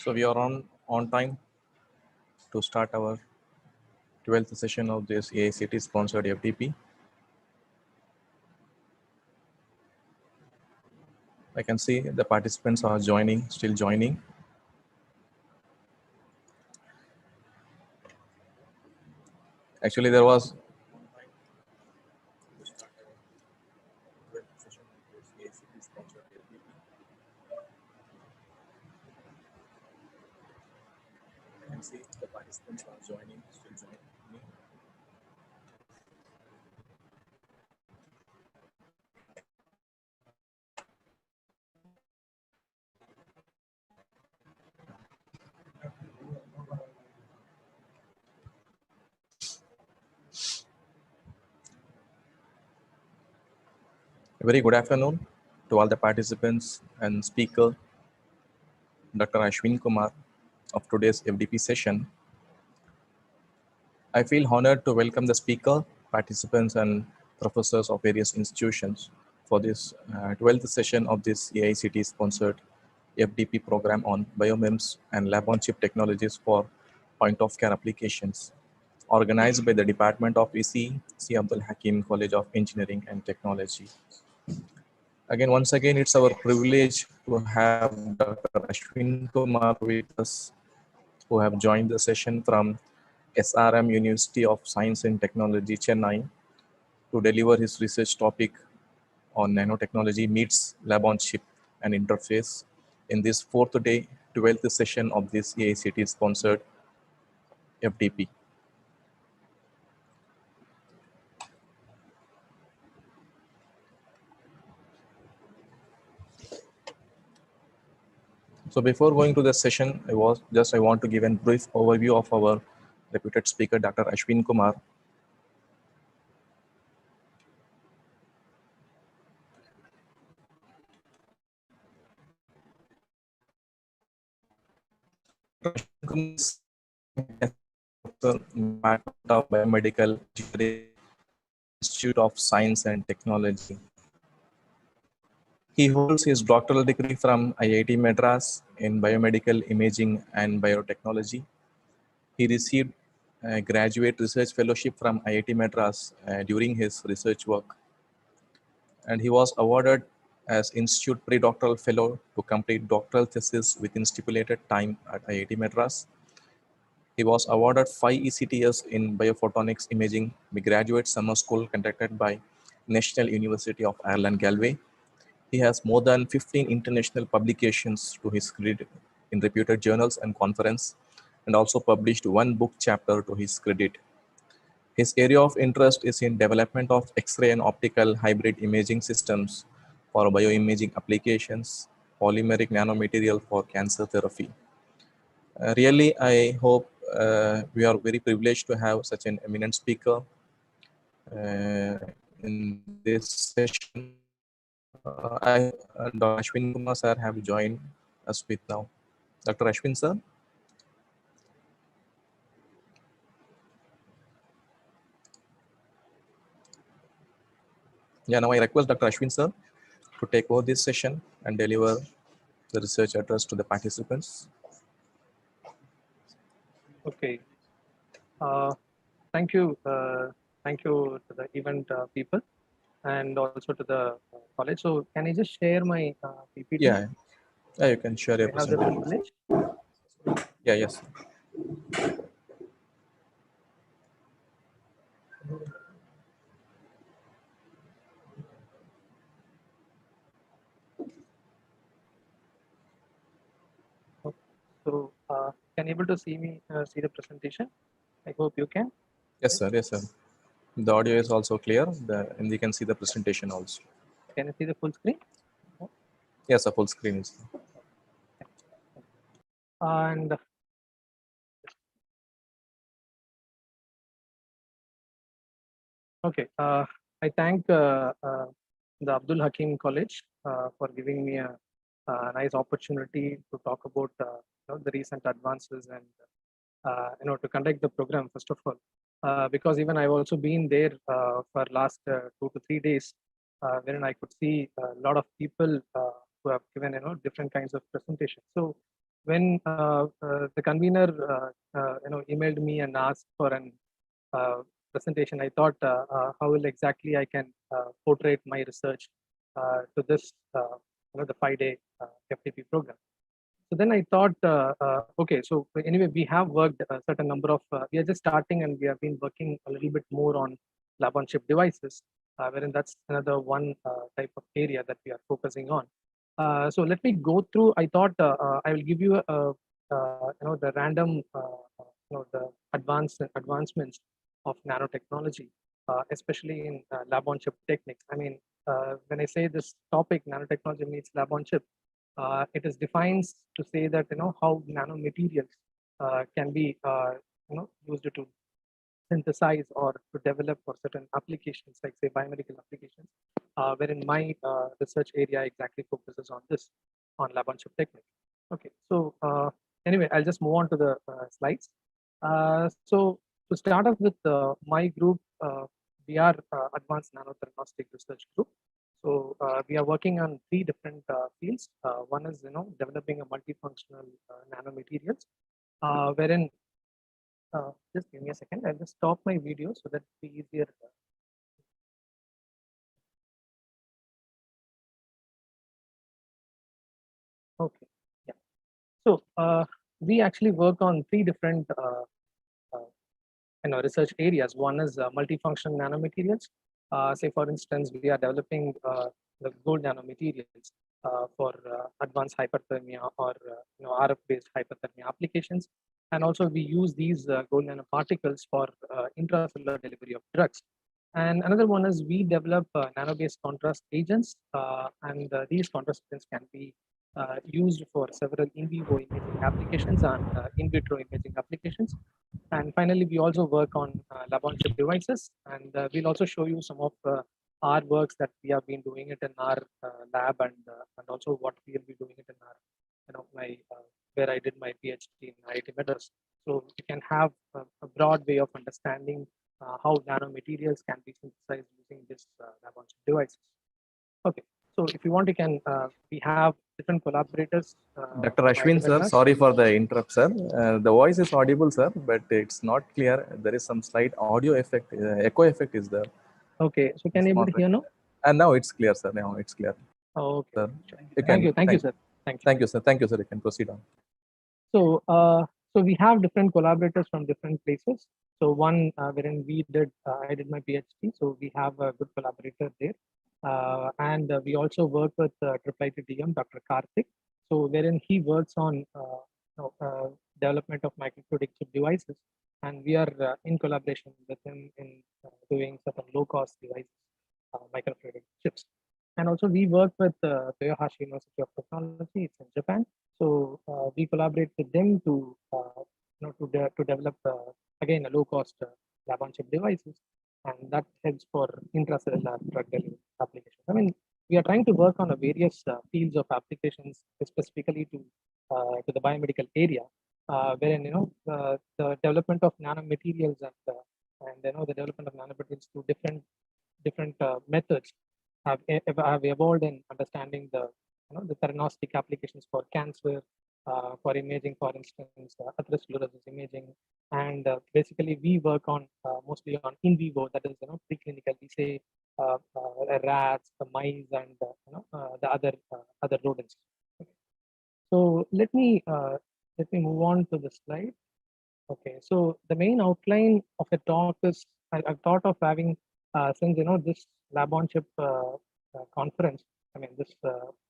So we are on time to start our 12th session of this AICT sponsored FDP. I can see the participants are still joining. Actually, there was I can see the participants are still joining. A very good afternoon to all the participants and speaker, Dr. Ashwin Kumar of today's FDP session. I feel honored to welcome the speaker, participants, and professors of various institutions for this 12th session of this AICT-sponsored FDP program on biomems and lab-on-chip technologies for point-of-care applications, organized by the Department of EC, C. Abdul Hakim College of Engineering and Technology. Once again, it's our privilege to have Dr. Ashwin Kumar with us, who have joined the session from SRM University of Science and Technology, Chennai, to deliver his research topic on nanotechnology meets lab-on-chip and interface in this 4th day, 12th session of this AICT-sponsored FDP. So before going to the session, I want to give a brief overview of our reputed speaker, Dr. Ashwin Kumar. Of Biomedical Institute of Science and Technology. He holds his doctoral degree from IIT Madras in Biomedical Imaging and Biotechnology. He received a graduate research fellowship from IIT Madras during his research work. And he was awarded as Institute Pre-Doctoral Fellow to complete doctoral thesis within stipulated time at IIT Madras. He was awarded 5 ECTS in Biophotonics Imaging, the graduate summer school conducted by National University of Ireland, Galway. He has more than 15 international publications to his credit in reputed journals and conference, and also published 1 book chapter to his credit. His area of interest is in development of X-ray and optical hybrid imaging systems for bioimaging applications, polymeric nanomaterial for cancer therapy. Really, I hope we are very privileged to have such an eminent speaker in this session. Dr. Ashwin Kumar sir have joined us with now. Dr. Ashwin sir. Yeah, now I request Dr. Ashwin sir to take over this session and deliver the research address to the participants. Okay. Thank you. Thank you to the event people and also to the college. So can I just share my PPT? Yeah, you can share your presentation. Yeah, yes. So can you able to see me see the presentation? I hope you can. Yes, sir. Yes, sir. The audio is also clear, and you can see the presentation also. Can you see the full screen? Yes, a full screen is. And okay, I thank the Abdul Hakim College for giving me a nice opportunity to talk about the recent advances and to conduct the program first of all, because even I've also been there for last 2 to 3 days, wherein I could see a lot of people who have given different kinds of presentations. So when the convener emailed me and asked for an presentation, I thought how will exactly I can portray my research to this the 5-day FTP program. So then I thought, okay, so anyway, we have worked a certain number of, we are just starting and we have been working a little bit more on lab on chip devices, wherein that's another one type of area that we are focusing on. So let me go through. I thought I will give you the random, the advancements of nanotechnology, especially in lab on chip techniques. I mean, when I say this topic, nanotechnology means lab on chip, it is defined to say that how nanomaterials can be used to synthesize or to develop for certain applications, like say biomedical applications, wherein my research area exactly focuses on this, on lab on chip technique. Okay, so anyway, I'll just move on to the slides. So to start off with my group, we are Advanced Nanotherapeutic Research Group. So we are working on three different fields. One is developing a multifunctional nanomaterials, wherein just give me a second. I'll just stop my video so that it'll be easier. Okay. Yeah. So we actually work on three different uh, research areas. One is multifunction nanomaterials. Say for instance, we are developing the gold nanomaterials for advanced hyperthermia or RF-based hyperthermia applications. And also we use these gold nanoparticles for intracellular delivery of drugs. And another one is we develop nano-based contrast agents, and these contrast agents can be used for several in vivo imaging applications and in vitro imaging applications. And finally, we also work on lab on chip devices, and we'll also show you some of our works that we have been doing it in our lab, and also what we'll be doing it in our, my where I did my PhD in IIT Madras. So you can have a broad way of understanding how nanomaterials can be synthesized using this lab on chip devices. Okay, so if you want, you can. We have different collaborators Dr. from Ashwin, IIT sir, Madras. sorry for the interrupt, sir. The voice is audible, sir, but it's not clear. There is some slight audio effect, echo effect is there. Okay, so can It's you able not to very hear now? clear. And now it's clear, sir. Now it's clear, Okay, sir. sure. You Thank can, you, sir. Thank you. thank you, sir. Thank you, sir. You can proceed on. So, we have different collaborators from different places. So one wherein I did my PhD. So we have a good collaborator there, and we also work with IIIT Dr. Karthik. So wherein he works on development of microfluidic chip devices, and we are in collaboration with him in doing certain low-cost devices, microfluidic chips. And also we work with Toyohashi University of Technology. It's in Japan. So we collaborate with them to to develop again a low cost lab on chip devices, and that helps for intracellular drug delivery applications. I mean, we are trying to work on a various fields of applications, specifically to the biomedical area, wherein the development of nanomaterials and the development of nanomaterials through different methods have evolved in understanding the theranostic applications for cancer, for imaging, for instance, atherosclerosis imaging, and basically we work on mostly on in vivo, that is preclinical. We say rats, the mice, and the other rodents. Okay. So let me move on to the slide. Okay, so the main outline of the talk is I've thought of having since this lab on chip conference. I mean, this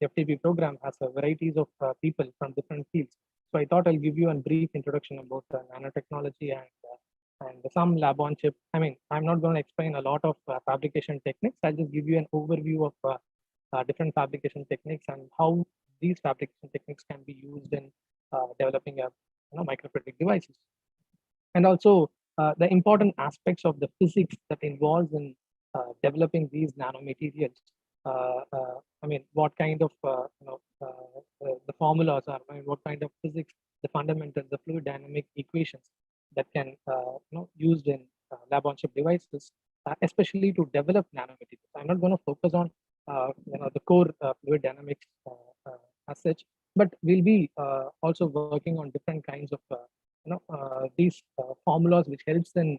FTP program has a varieties of people from different fields. So I thought I'll give you a brief introduction about nanotechnology and some lab on chip. I mean, I'm not going to explain a lot of fabrication techniques. I'll just give you an overview of different fabrication techniques and how these fabrication techniques can be used in developing a microfluidic devices, and also the important aspects of the physics that involves in developing these nanomaterials. I mean, what kind of the formulas are, I mean, what kind of physics, the fundamentals, the fluid dynamic equations that can used in lab on chip devices, especially to develop nanomaterials. I'm not going to focus on the core fluid dynamics as such, But we'll be also working on different kinds of these formulas which helps in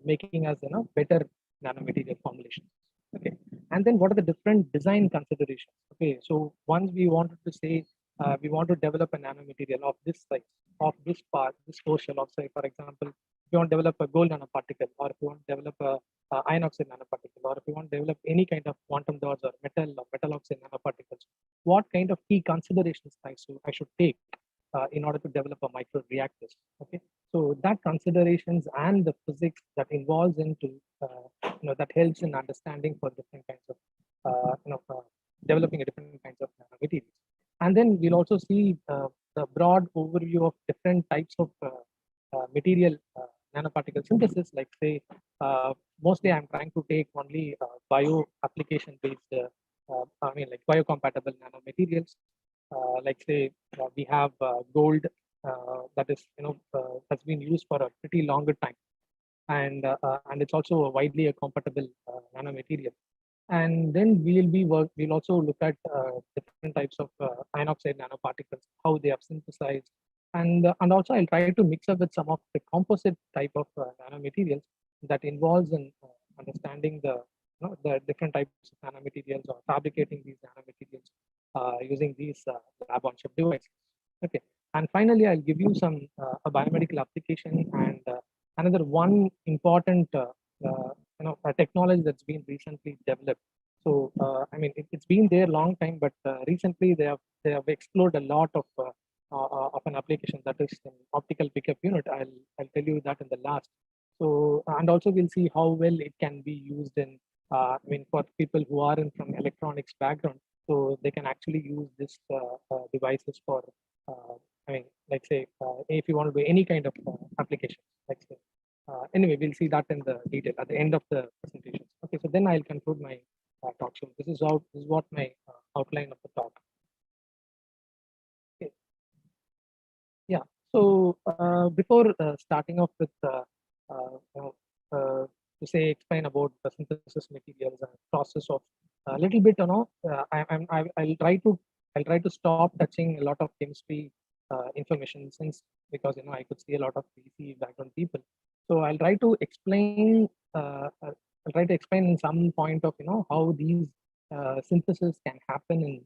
making us better nanomaterial formulations. Okay, and then what are the different design considerations? Okay, so once we wanted to say we want to develop a nanomaterial of this size, of this part, this portion of, say, for example, if you want to develop a gold nanoparticle, or if you want to develop a iron oxide nanoparticle, or if you want to develop any kind of quantum dots or metal oxide nanoparticles, what kind of key considerations I should take in order to develop a micro reactors. Okay, so that considerations and the physics that involves into that helps in understanding for different kinds of developing a different kinds of nanomaterials. And then we'll also see the broad overview of different types of material nanoparticle synthesis, like say mostly I'm trying to take only bio application based like biocompatible nanomaterials, like say we have gold that is has been used for a pretty longer time, and it's also a widely a compatible nanomaterial. And then we'll also look at different types of iron oxide nanoparticles, how they are synthesized, and also I'll try to mix up with some of the composite type of nanomaterials that involves in understanding the different types of nanomaterials, or fabricating these nanomaterials using these lab on chip devices. Okay, and finally I'll give you some a biomedical application, and another one important a technology that's been recently developed. So I mean it's been there long time, but recently they have explored a lot of an application, that is an optical pickup unit. I'll tell you that in the last. So and also we'll see how well it can be used in I mean for people who are in from electronics background, so they can actually use this devices for like say if you want to do any kind of application, like say anyway, we'll see that in the detail at the end of the presentation. Okay, so then I'll conclude my talk. So this is what my outline of the talk. Okay. Yeah. So before starting off with to say explain about the synthesis materials and process of a little bit, I'll try to stop touching a lot of chemistry information, since because I could see a lot of PC background people. So I'll try to explain in some point of how these synthesis can happen in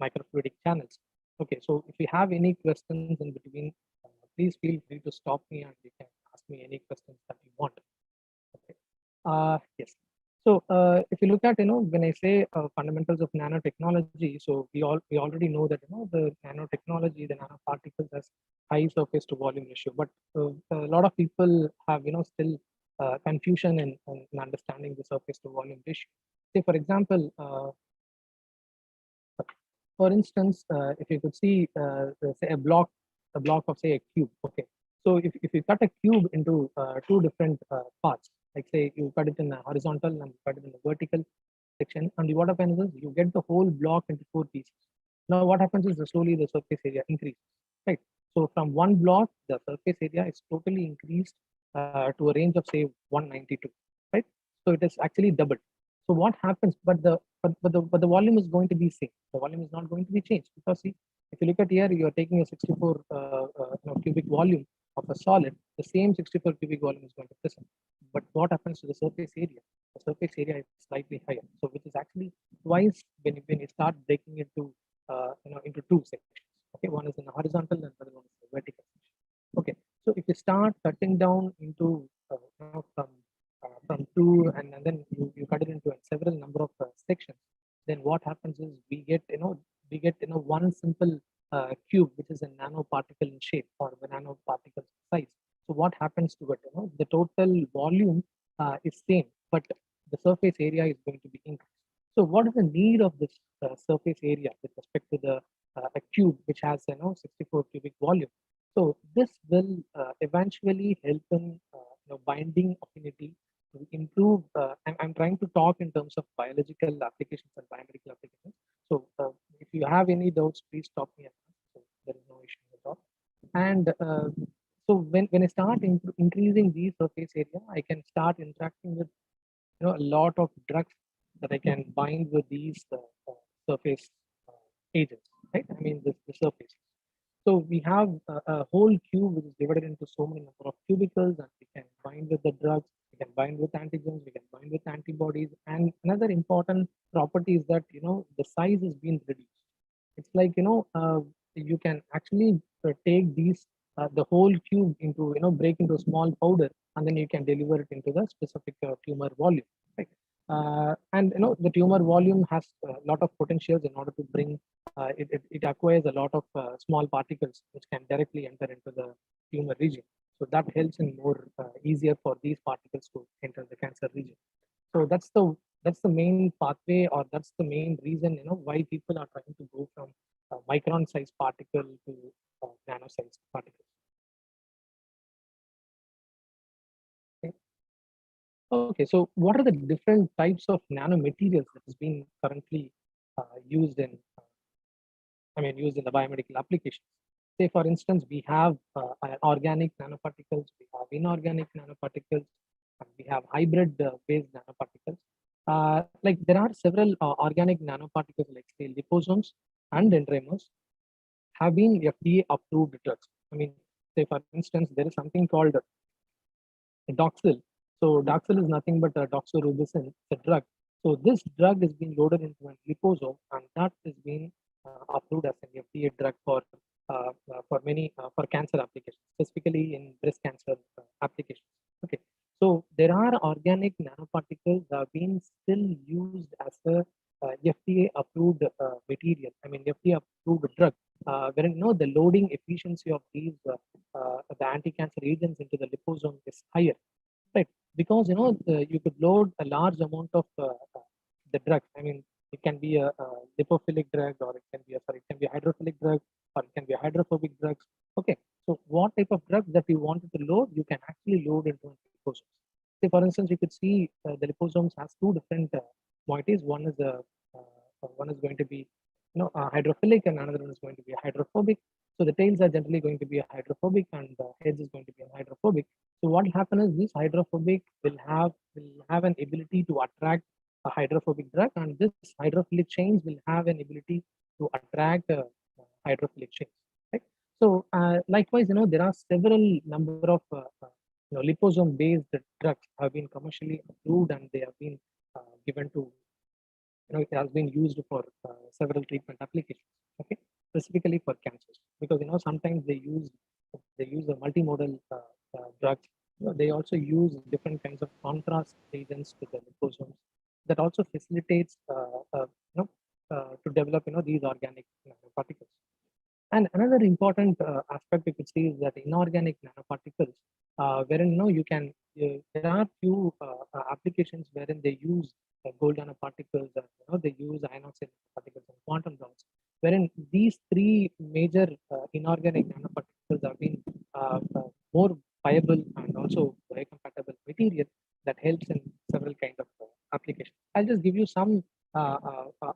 microfluidic channels. Okay, so if you have any questions in between, please feel free to stop me and you can ask me any questions that you want. Okay. Yes. So if you look at when I say fundamentals of nanotechnology, so we already know that the nanotechnology, the nanoparticles has high surface to volume ratio, but a lot of people have still confusion in understanding the surface to volume ratio. Say for example, for instance, if you could see, say a block of say a cube. Okay, so if you cut a cube into two different parts, like say you cut it in a horizontal and cut it in a vertical section, and what happens is you get the whole block into four pieces. Now what happens is slowly the surface area increases, right? So from one block, the surface area is totally increased to a range of say 192, right? So it is actually doubled. So what happens? But the volume is going to be same. The volume is not going to be changed, because see, if you look at here, you are taking a 64 cubic volume of a solid. The same 64 cubic volume is going to present. But what happens to the surface area? The surface area is slightly higher, so which is actually twice when you start breaking it into two sections. Okay, one is in the horizontal and the other one is in the vertical section. Okay, so if you start cutting down into from two, and then you cut it into several number of sections, then what happens is we get one simple cube, which is a nanoparticle in shape, or a nanoparticle size. So what happens to it? The total volume is same, but the surface area is going to be increased. So what is the need of this surface area with respect to the a cube which has 64 cubic volume? So this will eventually help in binding affinity to improve. I'm trying to talk in terms of biological applications and biomedical applications. So if you have any doubts, please stop me. So there is no issue at all. And so when I start increasing the surface area, I can start interacting with a lot of drugs that I can bind with these surface agents. right? I mean, the surface. So we have a whole cube which is divided into so many number of cubicles, and we can bind with the drugs, we can bind with antigens, we can bind with antibodies. And another important property is that the size is being reduced. It's like you can actually take these the whole cube into break into a small powder, and then you can deliver it into the specific tumor volume, right? And the tumor volume has a lot of potentials in order to bring it acquires a lot of small particles which can directly enter into the tumor region. So that helps in more easier for these particles to enter the cancer region. So that's the main pathway, or that's the main reason why people are trying to go from micron size particle to nano size particles. Okay. Okay, so what are the different types of nanomaterials that is being currently used in used in the biomedical applications? Say, for instance, we have organic nanoparticles, we have inorganic nanoparticles, and we have hybrid based nanoparticles. Like there are several organic nanoparticles, like say liposomes and dendrimers, have been FDA approved drugs. I mean, say for instance, there is something called doxil. So doxil is nothing but doxorubicin, it's a drug. So this drug is being loaded into an liposome, and that is being approved as an FDA drug for many for cancer applications, specifically in breast cancer applications. Okay, so there are organic nanoparticles that are being still used as a FDA approved material. I mean, FDA approved drug. Wherein the loading efficiency of these the anti-cancer agents into the liposome is higher, right? Because you could load a large amount of the drug. I mean, it can be a lipophilic drug, or it can be a hydrophilic drug, or it can be a hydrophobic drugs. Okay, so what type of drug that you wanted to load, you can actually load into liposomes. Say, for instance, you could see the liposomes has two different moieties. One is going to be hydrophilic, and another one is going to be hydrophobic. So the tails are generally going to be a hydrophobic, and the heads is going to be a hydrophobic. So what happens is this hydrophobic will have an ability to attract a hydrophobic drug, and this hydrophilic chains will have an ability to attract hydrophilic chains. Right. So likewise, there are several number of liposome-based drugs have been commercially approved, and they have been given to it has been used for several treatment applications. Okay, specifically for cancers, because sometimes they use a multimodal drugs. They also use different kinds of contrast agents to the liposomes that also facilitates to develop these organic particles. And another important aspect we could see is that inorganic nanoparticles, wherein there are few applications wherein they use gold nanoparticles, and they use ion oxide particles and quantum dots, wherein these three major inorganic nanoparticles have been more viable and also biocompatible material that helps in several kind of applications. I'll just give you some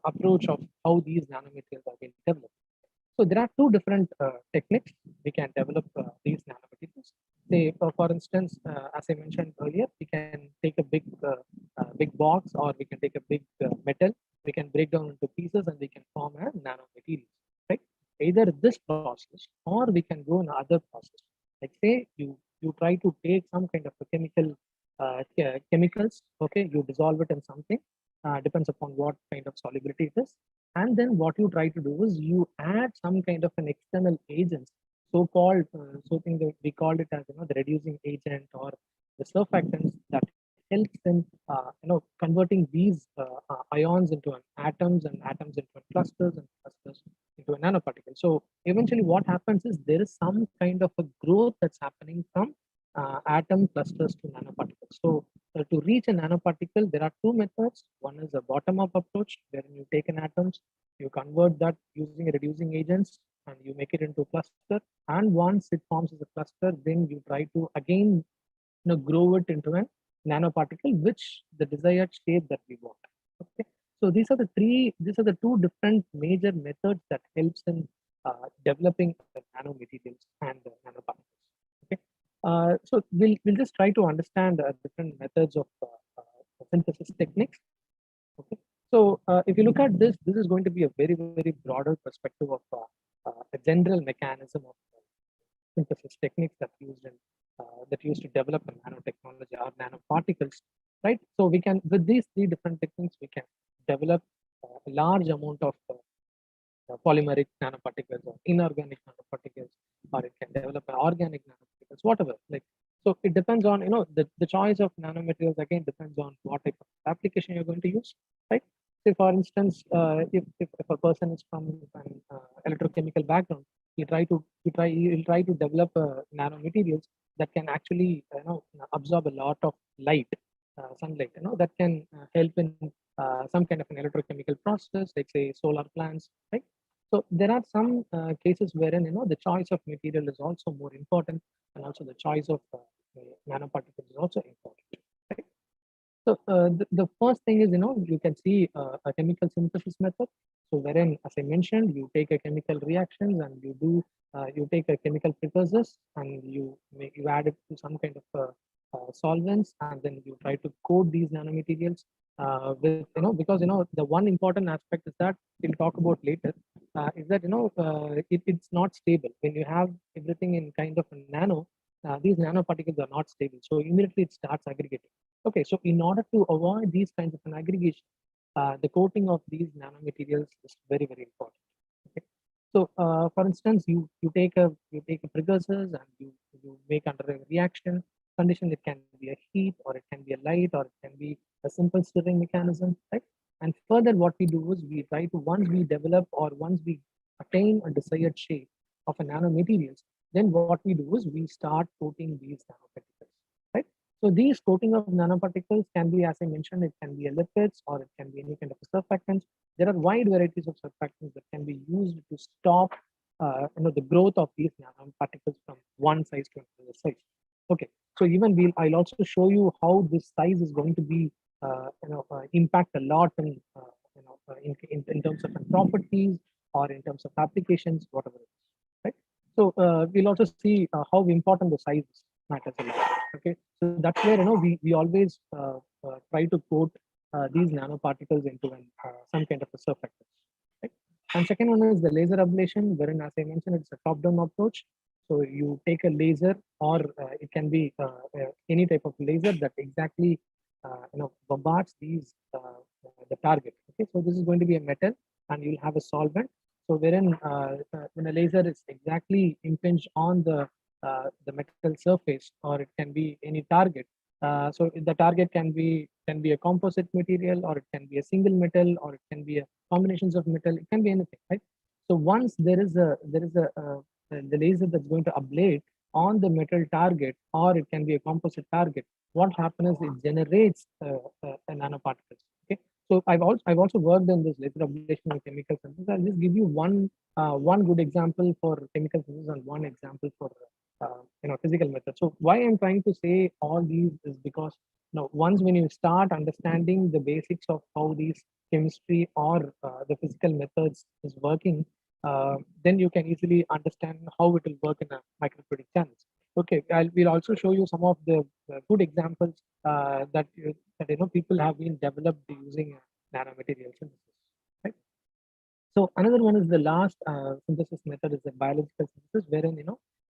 approach of how these nanomaterials have been developed. So there are two different techniques we can develop these nanomaterials. Say, for instance, as I mentioned earlier, we can take a big box, or we can take a big metal. We can break down into pieces, and we can form a nanomaterial. Right? Either this process, or we can go in other process. Like say you try to take some kind of a chemicals. Okay, you dissolve it in something. Depends upon what kind of solubility it is, and then what you try to do is you add some kind of an external agent, so-called something that we called it as the reducing agent, or the surfactants that helps in converting these ions into an atoms, and atoms into clusters, and clusters into a nanoparticle. So eventually what happens is there is some kind of a growth that's happening from atom clusters to nanoparticles. So to reach a nanoparticle, there are two methods. One is a bottom-up approach, wherein you take an atoms, you convert that using reducing agents, and you make it into a cluster. And once it forms as a cluster, then you try to again grow it into a nanoparticle, which the desired shape that we want. Okay. So these are the two different major methods that helps in developing the nanomaterials and the nanoparticles. Okay. So we'll just try to understand different methods of synthesis techniques. Okay. So if you look at this, this is going to be a very, very broader perspective of a general mechanism of synthesis techniques that used to develop a nanotechnology or nanoparticles, right? So we can, with these three different techniques, we can develop a large amount of polymeric nanoparticles or inorganic nanoparticles, or it can develop organic nanoparticles, whatever. Like, so it depends on, the choice of nanomaterials again depends on what type of application you're going to use, right? Say for instance, if a person is from an electrochemical background, he'll try to develop nanomaterials that can actually absorb a lot of light, sunlight, that can help in some kind of an electrochemical process, like say solar plants, right? So there are some cases wherein the choice of material is also more important, and also the choice of nanoparticles is also important. Right? So the first thing is you can see a chemical synthesis method. So wherein, as I mentioned, you take a chemical reactions and you take a chemical precursors and you add it to some kind of solvents, and then you try to coat these nanomaterials with because the one important aspect is that we'll talk about later, is that it's not stable when you have everything in kind of a nano. These nanoparticles are not stable, so immediately it starts aggregating. Okay, so in order to avoid these kinds of an aggregation, the coating of these nanomaterials is very, very important. Okay. So, for instance, you take a precursors and you make under a reaction condition. It can be a heat, or it can be a light, or it can be a simple stirring mechanism, right? And further, what we do is we try to, once we develop or once we attain a desired shape of a nanomaterials, then what we do is we start coating these nanoparticles, right? So these coating of nanoparticles can be, as I mentioned, it can be a lipids or it can be any kind of a surfactants. There are wide varieties of surfactants that can be used to stop the growth of these nanoparticles from one size to another size. Okay, so even I'll also show you how this size is going to be impact a lot in in terms of properties or in terms of applications, whatever it is, right? So we'll also see how important the size matters a lot. Okay, so that's where we always try to coat these nanoparticles into some kind of a surfactant. Right? And second one is the laser ablation, wherein, as I mentioned, it's a top-down approach. So you take a laser, or it can be any type of laser that exactly bombards the target. Okay, so this is going to be a metal, and you'll have a solvent. So wherein when a laser is exactly impinged on the metal surface, or it can be any target. So the target can be a composite material, or it can be a single metal, or it can be a combinations of metal. It can be anything, right? So once there is the laser that's going to ablate on the metal target, or it can be a composite target. What happens is it generates nanoparticles. Okay, so I've also worked in this laser ablation and chemical synthesis. I'll just give you one good example for chemical synthesis and one example for physical method. So why I'm trying to say all these is because once when you start understanding the basics of how these chemistry or the physical methods is working, then you can easily understand how it will work in a microfluidic channels. Okay, we'll also show you some of the good examples that people have been developed using nanomaterial synthesis. Right? So another one is the last synthesis method is the biological synthesis, wherein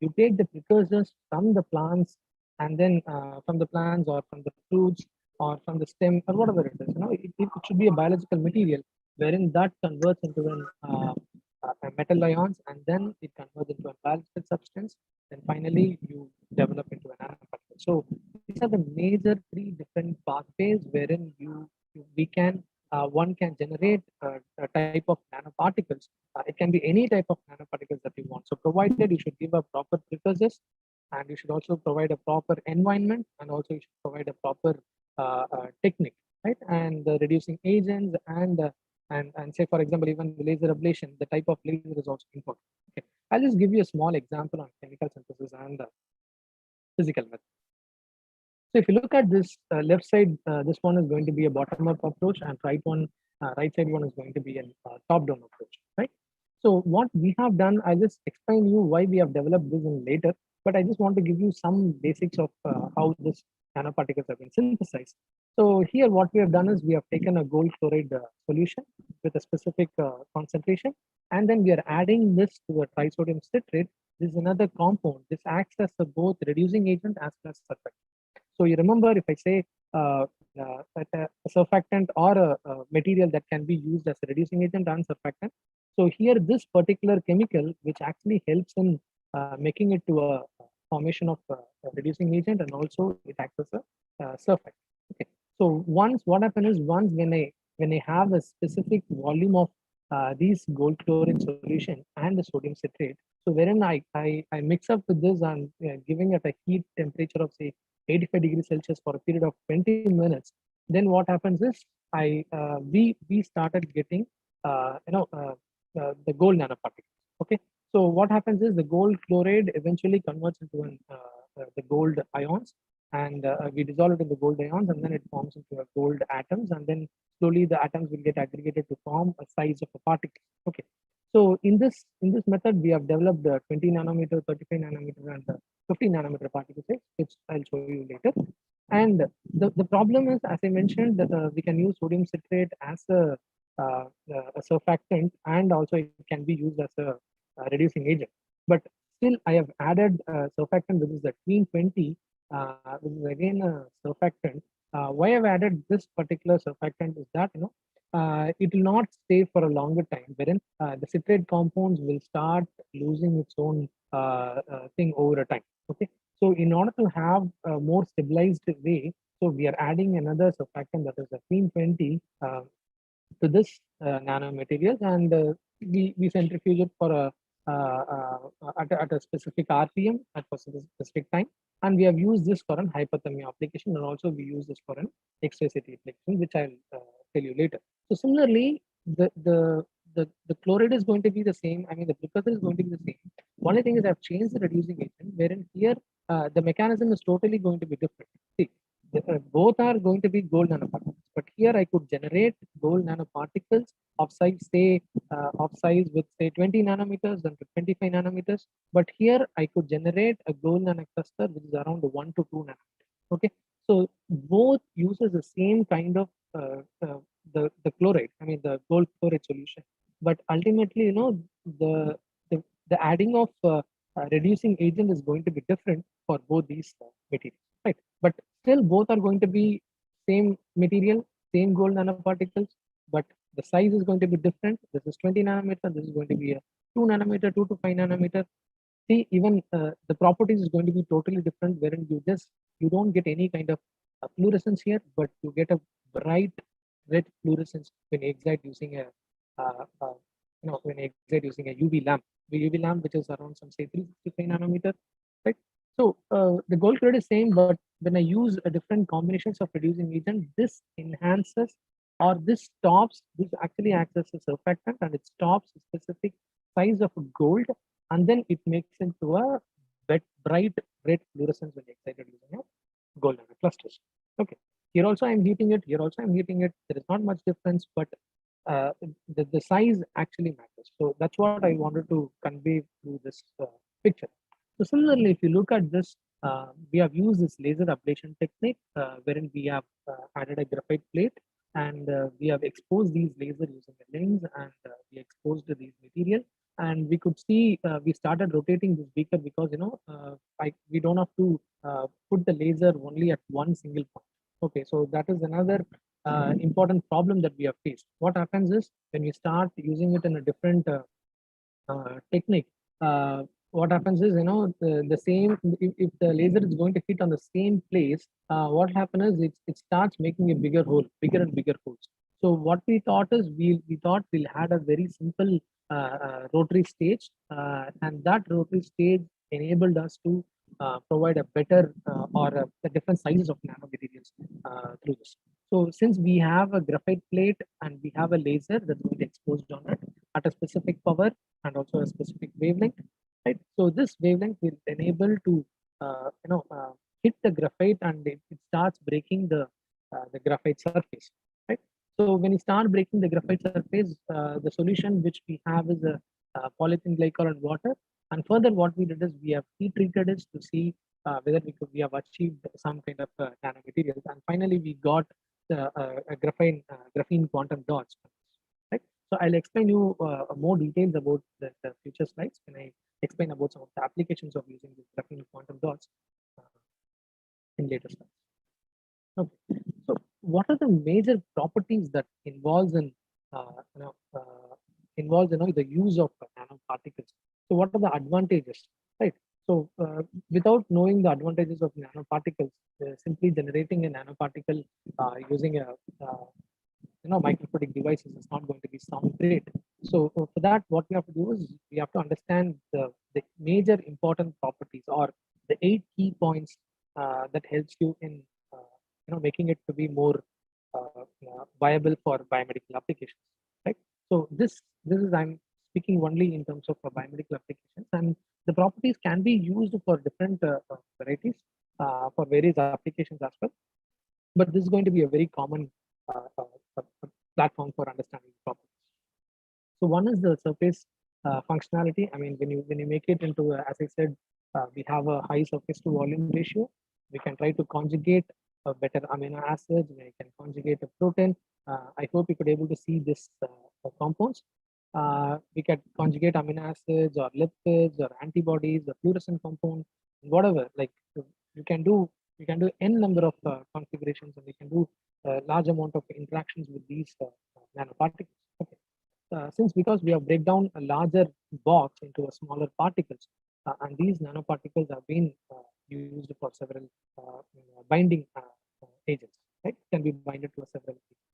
you take the precursors from the plants, and then from the plants or from the fruits or from the stem or whatever it is. It should be a biological material wherein that converts into a metal ions, and then it converts into a biological substance. Then finally you develop into an nanoparticle. So these are the major three different pathways wherein we can one can generate a type of nanoparticles. It can be any type of nanoparticles that you want. So provided you should give a proper precursors, and you should also provide a proper environment, and also you should provide a proper technique, right? And the reducing agents, and say for example, even the laser ablation, the type of laser is also important. Okay, I'll just give you a small example on chemical synthesis and physical method. So if you look at this left side, this one is going to be a bottom-up approach, and right side one is going to be a top-down approach, right? So what we have done, I'll just explain you why we have developed this in later, but I just want to give you some basics of how this nanoparticles have been synthesized. So here what we have done is we have taken a gold chloride solution with a specific concentration, and then we are adding this to a trisodium citrate. This is another compound. This acts as a both reducing agent as well as surfactant. So you remember, if I say a surfactant or a material that can be used as a reducing agent and surfactant. So here this particular chemical, which actually helps in making it to a formation of a reducing agent, and also it acts as a surfactant. Okay. So once what happens is, once when I have a specific volume of these gold chlorine solution and the sodium citrate, so wherein I mix up with this and giving it a heat temperature of say 85 degrees Celsius for a period of 20 minutes, then what happens is we started getting the gold nanoparticles. Okay, so what happens is the gold chloride eventually converts into the gold ions, and we dissolve it in the gold ions, and then it forms into a gold atoms, and then slowly the atoms will get aggregated to form a size of a particle. Okay, so in this method we have developed 20 nanometer, 35 nanometer, and 50 nanometer particle size, which I'll show you later. And the problem is, as I mentioned, that we can use sodium citrate as a surfactant, and also it can be used as a reducing agent. But still, I have added surfactant, which is the Queen 20, which is again a surfactant. Why I've added this particular surfactant is that it will not stay for a longer time, wherein the citrate compounds will start losing its own thing over a time. Okay, so in order to have a more stabilized way, so we are adding another surfactant, that is a Queen 20, to this nanomaterials, and we centrifuge it for at a specific RPM at a specific time, and we have used this for an hypothermia application, and also we use this for an X-ray CT application, which I'll tell you later. So similarly, the chloride is going to be the same. I mean, the precursor is going to be the same. Only thing is I've changed the reducing agent, wherein here the mechanism is totally going to be different. See, both are going to be gold nanoparticles, but here I could generate gold nanoparticles of size, say, of size with say 20 nanometers and 25 nanometers. But here I could generate a gold nanocluster which is around 1 to 2 nanometers. Okay, so both uses the same kind of the chloride. I mean the gold chloride solution, but ultimately, the the, the adding of reducing agent is going to be different for both these materials, right? But still both are going to be same material, same gold nanoparticles, but the size is going to be different. This is 20 nanometer, this is going to be a 2 nanometer, 2 to 5 nanometer. See, even the properties is going to be totally different, wherein you don't get any kind of fluorescence here, but you get a bright red fluorescence when you excite using a when you excite using a UV lamp. The UV lamp, which is around some say 365 nanometer, right? So the gold chloride is same, but when I use a different combinations of reducing agent, this enhances, or this stops. This actually acts as a surfactant, and it stops a specific size of gold, and then it makes into a bright red fluorescence when excited using a gold nanoclusters. Okay, here also I'm heating it. Here also I'm heating it. There is not much difference, but the size actually matters. So that's what I wanted to convey through this picture. So similarly, if you look at this, we have used this laser ablation technique, wherein we have added a graphite plate, and we have exposed these lasers using a lens, and we exposed these material, and we could see we started rotating this beaker because we don't have to put the laser only at one single point. Okay, so that is another important problem that we have faced. What happens is, when we start using it in a different technique, what happens is, the same, if the laser is going to hit on the same place, what happens is it starts making a bigger hole, bigger and bigger holes. So what we thought is, we thought we'll had a very simple rotary stage, and that rotary stage enabled us to provide a better or a different sizes of nanomaterials through this. So since we have a graphite plate and we have a laser that's going to exposed on it at a specific power and also a specific wavelength, right? So this wavelength will enable to hit the graphite, and it starts breaking the graphite surface, right? So when you start breaking the graphite surface, the solution which we have is a polyethylene glycol and water. And further, what we did is we have heat treated it to see whether we have achieved some kind of nanomaterials, and finally we got the graphene quantum dots, right? So I'll explain you more details about the future slides when I explain about some of the applications of using these graphene quantum dots uh, in later slides. Okay. So what are the major properties that involves in uh, you know uh, the use of nanoparticles? So what are the advantages, right? So without knowing the advantages of nanoparticles, simply generating a nanoparticle using a microfluidic devices is not going to be sound great. So for that, what we have to do is we have to understand the major important properties, or the 8 key points that helps you in making it to be more viable for biomedical applications, right? So this is, I'm speaking only in terms of biomedical applications, and the properties can be used for different varieties for various applications as well, but this is going to be a very common platform for understanding properties. So one is the surface functionality. I mean, when you make it into, as I said, we have a high surface to volume ratio. We can try to conjugate a better amino acids. We can conjugate a protein. I hope you could able to see this compounds. We can conjugate amino acids or lipids or antibodies or fluorescent compound, whatever. Like you can do, we can do n number of configurations, and we can do a large amount of interactions with these nanoparticles. Okay. Since because we have break down a larger box into a smaller particles, and these nanoparticles have been used for several binding agents, right? Can be binded to a several agents.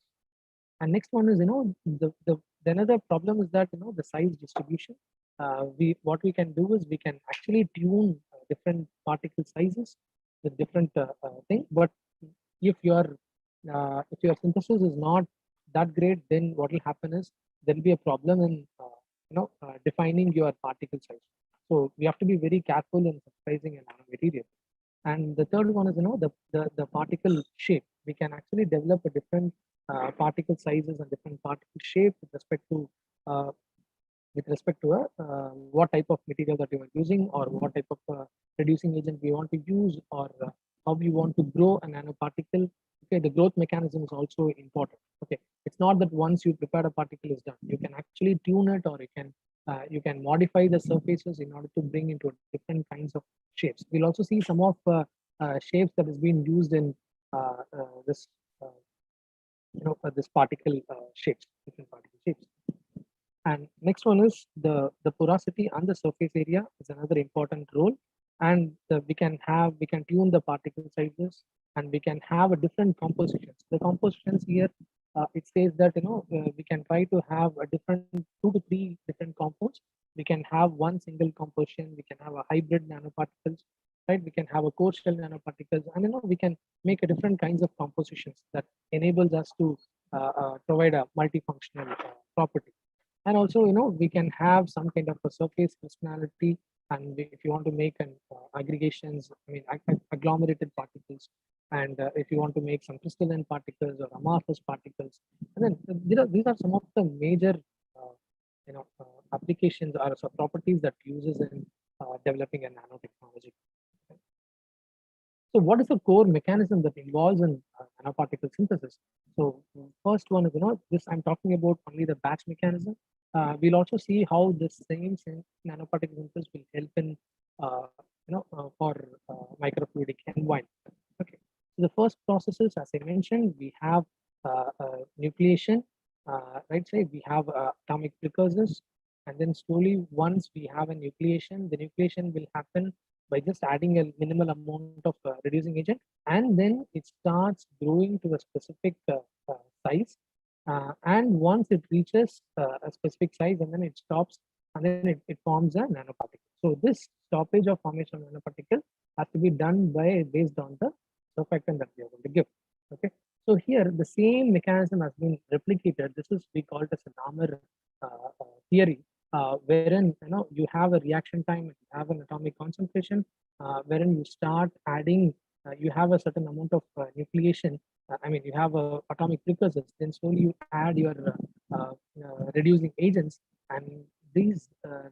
And next one is, the another problem is that, the size distribution. We What we can do is we can actually tune different particle sizes with different thing. But if your synthesis is not that great, then what will happen is there will be a problem in defining your particle size. So we have to be very careful in synthesizing a nanomaterial. And the third one is, the particle shape. We can actually develop a different particle sizes and different particle shape uh, with respect to what type of material that you are using, or what type of reducing agent we want to use, or how we want to grow a nanoparticle. Okay, the growth mechanism is also important. Okay, it's not that once you prepare a particle is done. You can actually tune it, or you can modify the surfaces in order to bring into different kinds of shapes. We'll also see some of shapes that has been used in this this particle shapes, different particle shapes. And next one is the porosity and the surface area is another important role. And we can tune the particle sizes, and we can have a different compositions. The compositions here, it says that we can try to have a different 2 to 3 different compounds. We can have one single composition. We can have a hybrid nanoparticles, right? We can have a core shell nanoparticles, and we can make a different kinds of compositions that enables us to provide a multifunctional property. And also, we can have some kind of a surface crystallinity. And if you want to make an aggregations, I mean agglomerated particles, and if you want to make some crystalline particles or amorphous particles. And then these are some of the major uh, applications or some properties that uses in developing a nanotechnology. So what is the core mechanism that involves in nanoparticle synthesis? So first one is, this I'm talking about only the batch mechanism. We'll also see how this same nanoparticle synthesis will help in, for microfluidic environment. Okay. So the first processes, as I mentioned, we have nucleation, right? Say we have atomic precursors, and then slowly once we have a nucleation, the nucleation will happen by just adding a minimal amount of reducing agent, and then it starts growing to a specific size. And once it reaches a specific size, and then it stops, and then it forms a nanoparticle. So this stoppage of formation of nanoparticle has to be done based on the surfactant that we are going to give. Okay. So here the same mechanism has been replicated. This is we call it as a Namer theory, wherein you have a reaction time, you have an atomic concentration, wherein you start adding, you have a certain amount of nucleation. I mean, you have atomic precursors. Then slowly you add your reducing agents, and these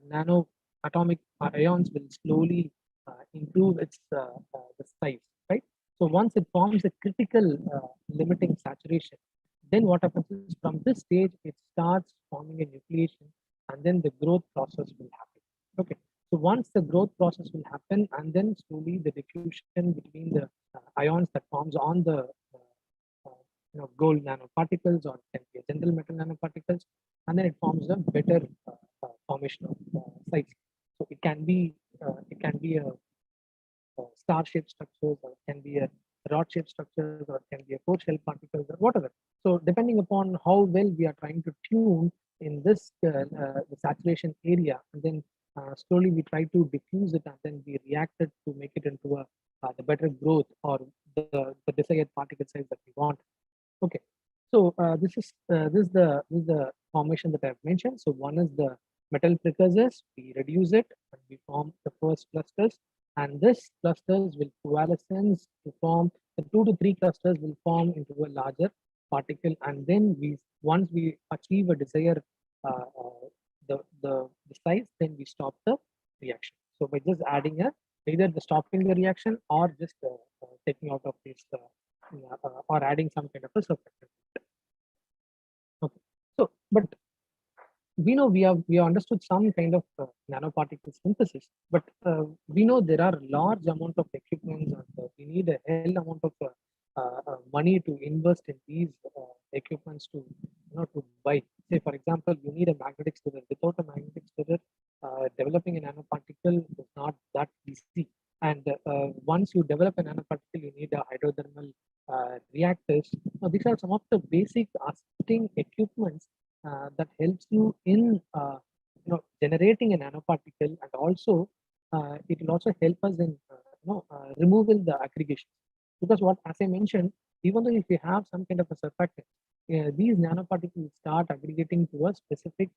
nano atomic ions will slowly improve its the size, right? So once it forms a critical limiting saturation, then what happens is from this stage it starts forming a nucleation, and then the growth process will happen. Okay. So once the growth process will happen, and then slowly the diffusion between the ions that forms on the gold nanoparticles, or it can be a general metal nanoparticles, and then it forms a better formation of sites. So it can be a star-shaped structures, or it can be a rod-shaped structures, or it can be a core shell particles, or whatever. So depending upon how well we are trying to tune in this the saturation area, and then slowly we try to diffuse it, and then we react it to make it into a the better growth, or the desired particle size that we want. Okay, so this is the formation that I've mentioned. So one is the metal precursors. We reduce it and we form the first clusters, and this clusters will coalescence to form the 2 to 3 clusters will form into a larger particle, and then we once we achieve a desired the size, then we stop the reaction. So by just adding a either the stopping the reaction, or just taking out of this or adding some kind of a surfactant. Okay. So, but we have understood some kind of nanoparticle synthesis, but we know there are large amount of equipments, and we need a hell amount of money to invest in these equipments to to buy. Say for example, you need a magnetic stirrer. Without a magnetic stirrer, developing a nanoparticle is not that easy. And once you develop a nanoparticle, you need a hydrothermal reactors. Now, these are some of the basic assisting equipments that helps you in generating a nanoparticle, and also it will also help us in removing the aggregation. Because what, as I mentioned, even though if we have some kind of a surfactant, these nanoparticles start aggregating to a specific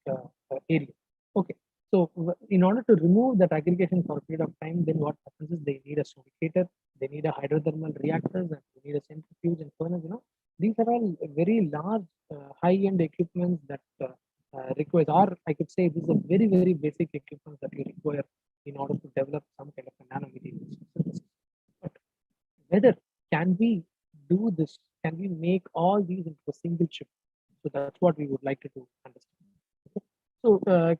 area. Okay, so in order to remove that aggregation for a period of time, then what happens is they need a sonicator, they need a hydrothermal reactors, and they need a centrifuge and furnace. These are all very large, high-end equipments that requires, or I could say, this is a very, very basic equipment that you require in order to develop some kind of a nanomaterials synthesis. But whether can we do this? Can we make all these into a single chip? So that's what we would like to do understand. Okay. So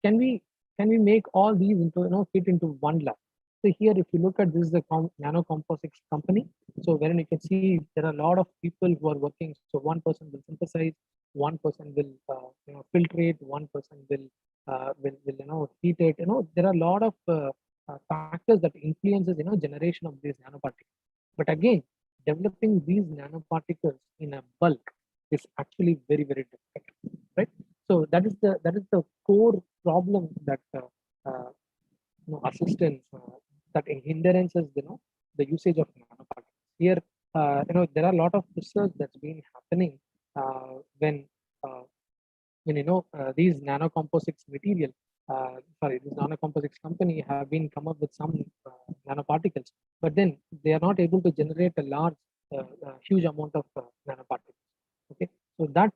can we can we make all these into fit into one lab? So here, if you look at this, is a nano composites company. So wherein you can see there are a lot of people who are working. So one person will synthesize, one person will filtrate, one person will heat it. There are a lot of factors that influences generation of these nanoparticles. But again, developing these nanoparticles in a bulk is actually very, very difficult, right? So that is the core problem that assistance that hindrances the usage of nanoparticles. Here, there are a lot of research that's been happening when uh, these nanocomposites material, these nanocomposites company have been come up with some nanoparticles, but then they are not able to generate a large, huge amount of nanoparticles. Okay, so that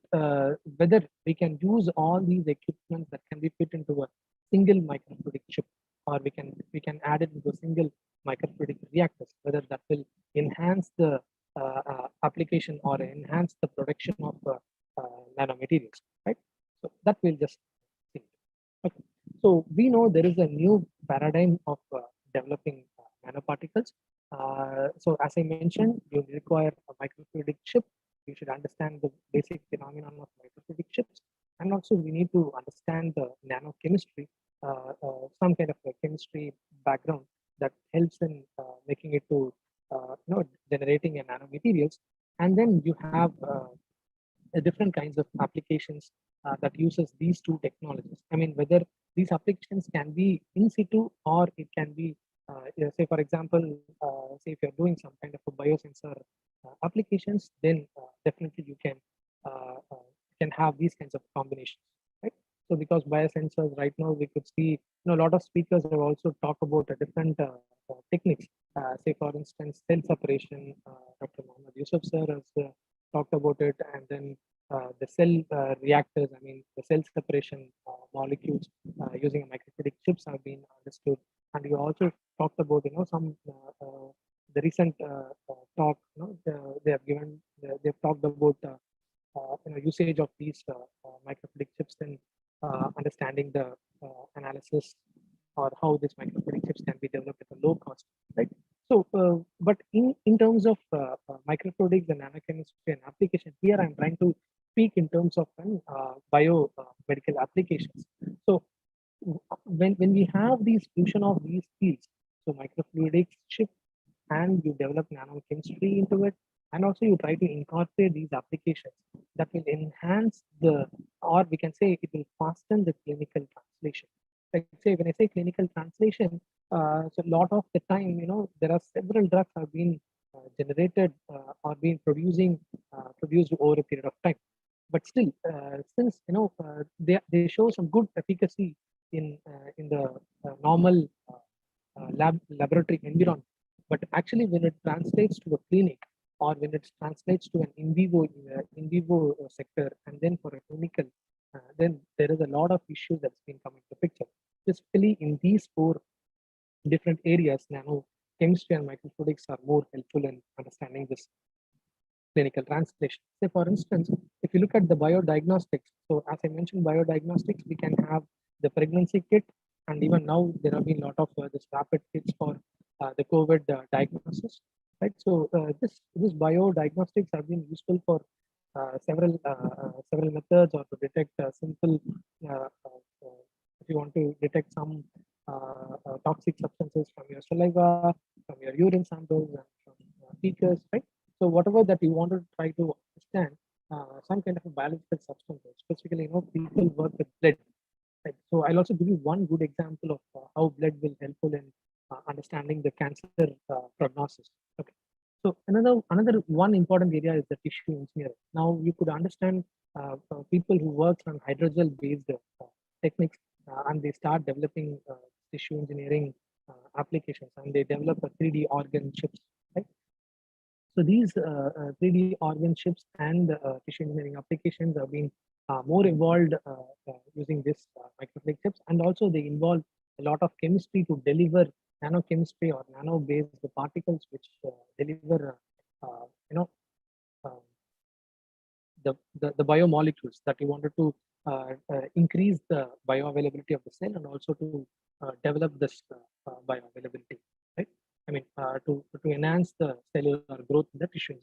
whether we can use all these equipments that can be fit into a single microfluidic chip, or we can add it into a single microfluidic reactors, whether that will enhance the application or enhance the production of nanomaterials, right? So that will just see. Okay. So we know there is a new paradigm of developing nanoparticles. So as I mentioned, you require a microfluidic chip. You should understand the basic phenomenon of microfluidic chips, and also we need to understand the nanochemistry, some kind of a chemistry background that helps in making it to generating a nanomaterials. And then you have different kinds of applications that uses these two technologies. I mean, whether these applications can be in situ, or it can be, say, for example, say if you're doing some kind of a biosensor applications, then definitely you can have these kinds of combinations, right? So because biosensors right now, we could see, a lot of speakers have also talked about a different techniques. Say, for instance, cell separation. Dr. Mohammed Yusuf sir has talked about it, and then the cell reactors, I mean, the cell separation molecules using microfluidic chips have been understood. and you also talked about some the recent talk. They have given they've talked about usage of these microfluidic chips in understanding the analysis or how these microfluidic chips can be developed at a low cost, right? So, but in terms of microfluidics and nanochemistry and application, here I'm trying to speak in terms of bio medical applications. So, when we have these fusion of these fields, so microfluidics chip, and you develop nanochemistry into it, and also you try to incorporate these applications that will enhance the, or we can say it will fasten the clinical translation. Like say when I say clinical translation, so a lot of the time, there are several drugs have been generated or been produced over a period of time, but still, since they show some good efficacy in the normal laboratory environment, but actually when it translates to a clinic, or when it translates to an in vivo sector, and then for a clinical, then there is a lot of issues that's been coming to picture. Specifically in these four different areas, nano chemistry and microfluidics are more helpful in understanding this clinical translation. Say, for instance, if you look at the biodiagnostics, so as I mentioned, biodiagnostics, we can have the pregnancy kit, and even now there have been a lot of this rapid kits for the COVID diagnosis, right? So this biodiagnostics have been useful for several methods, or to detect simple, if you want to detect some toxic substances from your saliva, from your urine samples, and from feces, right? So whatever that you want to try to understand, some kind of a biological substances, specifically, people work with blood. Right? So I'll also give you one good example of how blood will helpful in understanding the cancer prognosis. Okay. So another one important area is the tissue engineering. Now you could understand people who work on hydrogel based techniques, and they start developing tissue engineering applications, and they develop a 3D organ chips. Right? So these 3D organ chips and tissue engineering applications have been more evolved using this microfluidic chips, and also they involve a lot of chemistry to deliver nanochemistry or nano-based particles, which deliver, uh, the biomolecules that you wanted to increase the bioavailability of the cell, and also to develop this bioavailability, right? I mean, to enhance the cellular growth in the tissue,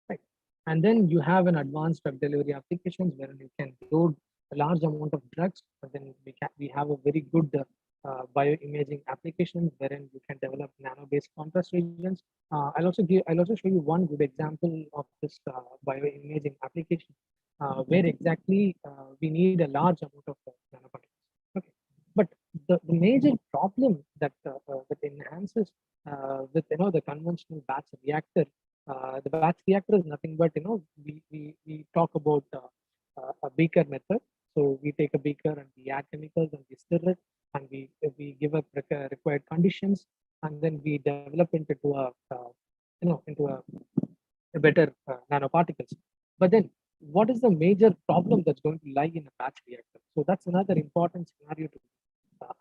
right? And then you have an advanced drug delivery applications where you can load a large amount of drugs, and then we have a very good bioimaging applications wherein you can develop nano-based contrast regions. I'll also show you one good example of this bioimaging application, where exactly we need a large amount of nanoparticles. Okay, but the major problem that enhances with the conventional batch reactor. The batch reactor is nothing but we talk about a beaker method. So we take a beaker and we add chemicals and we stir it, and we give up required conditions, and then we develop into a better nanoparticles. But then, what is the major problem that's going to lie in a batch reactor? So that's another important scenario to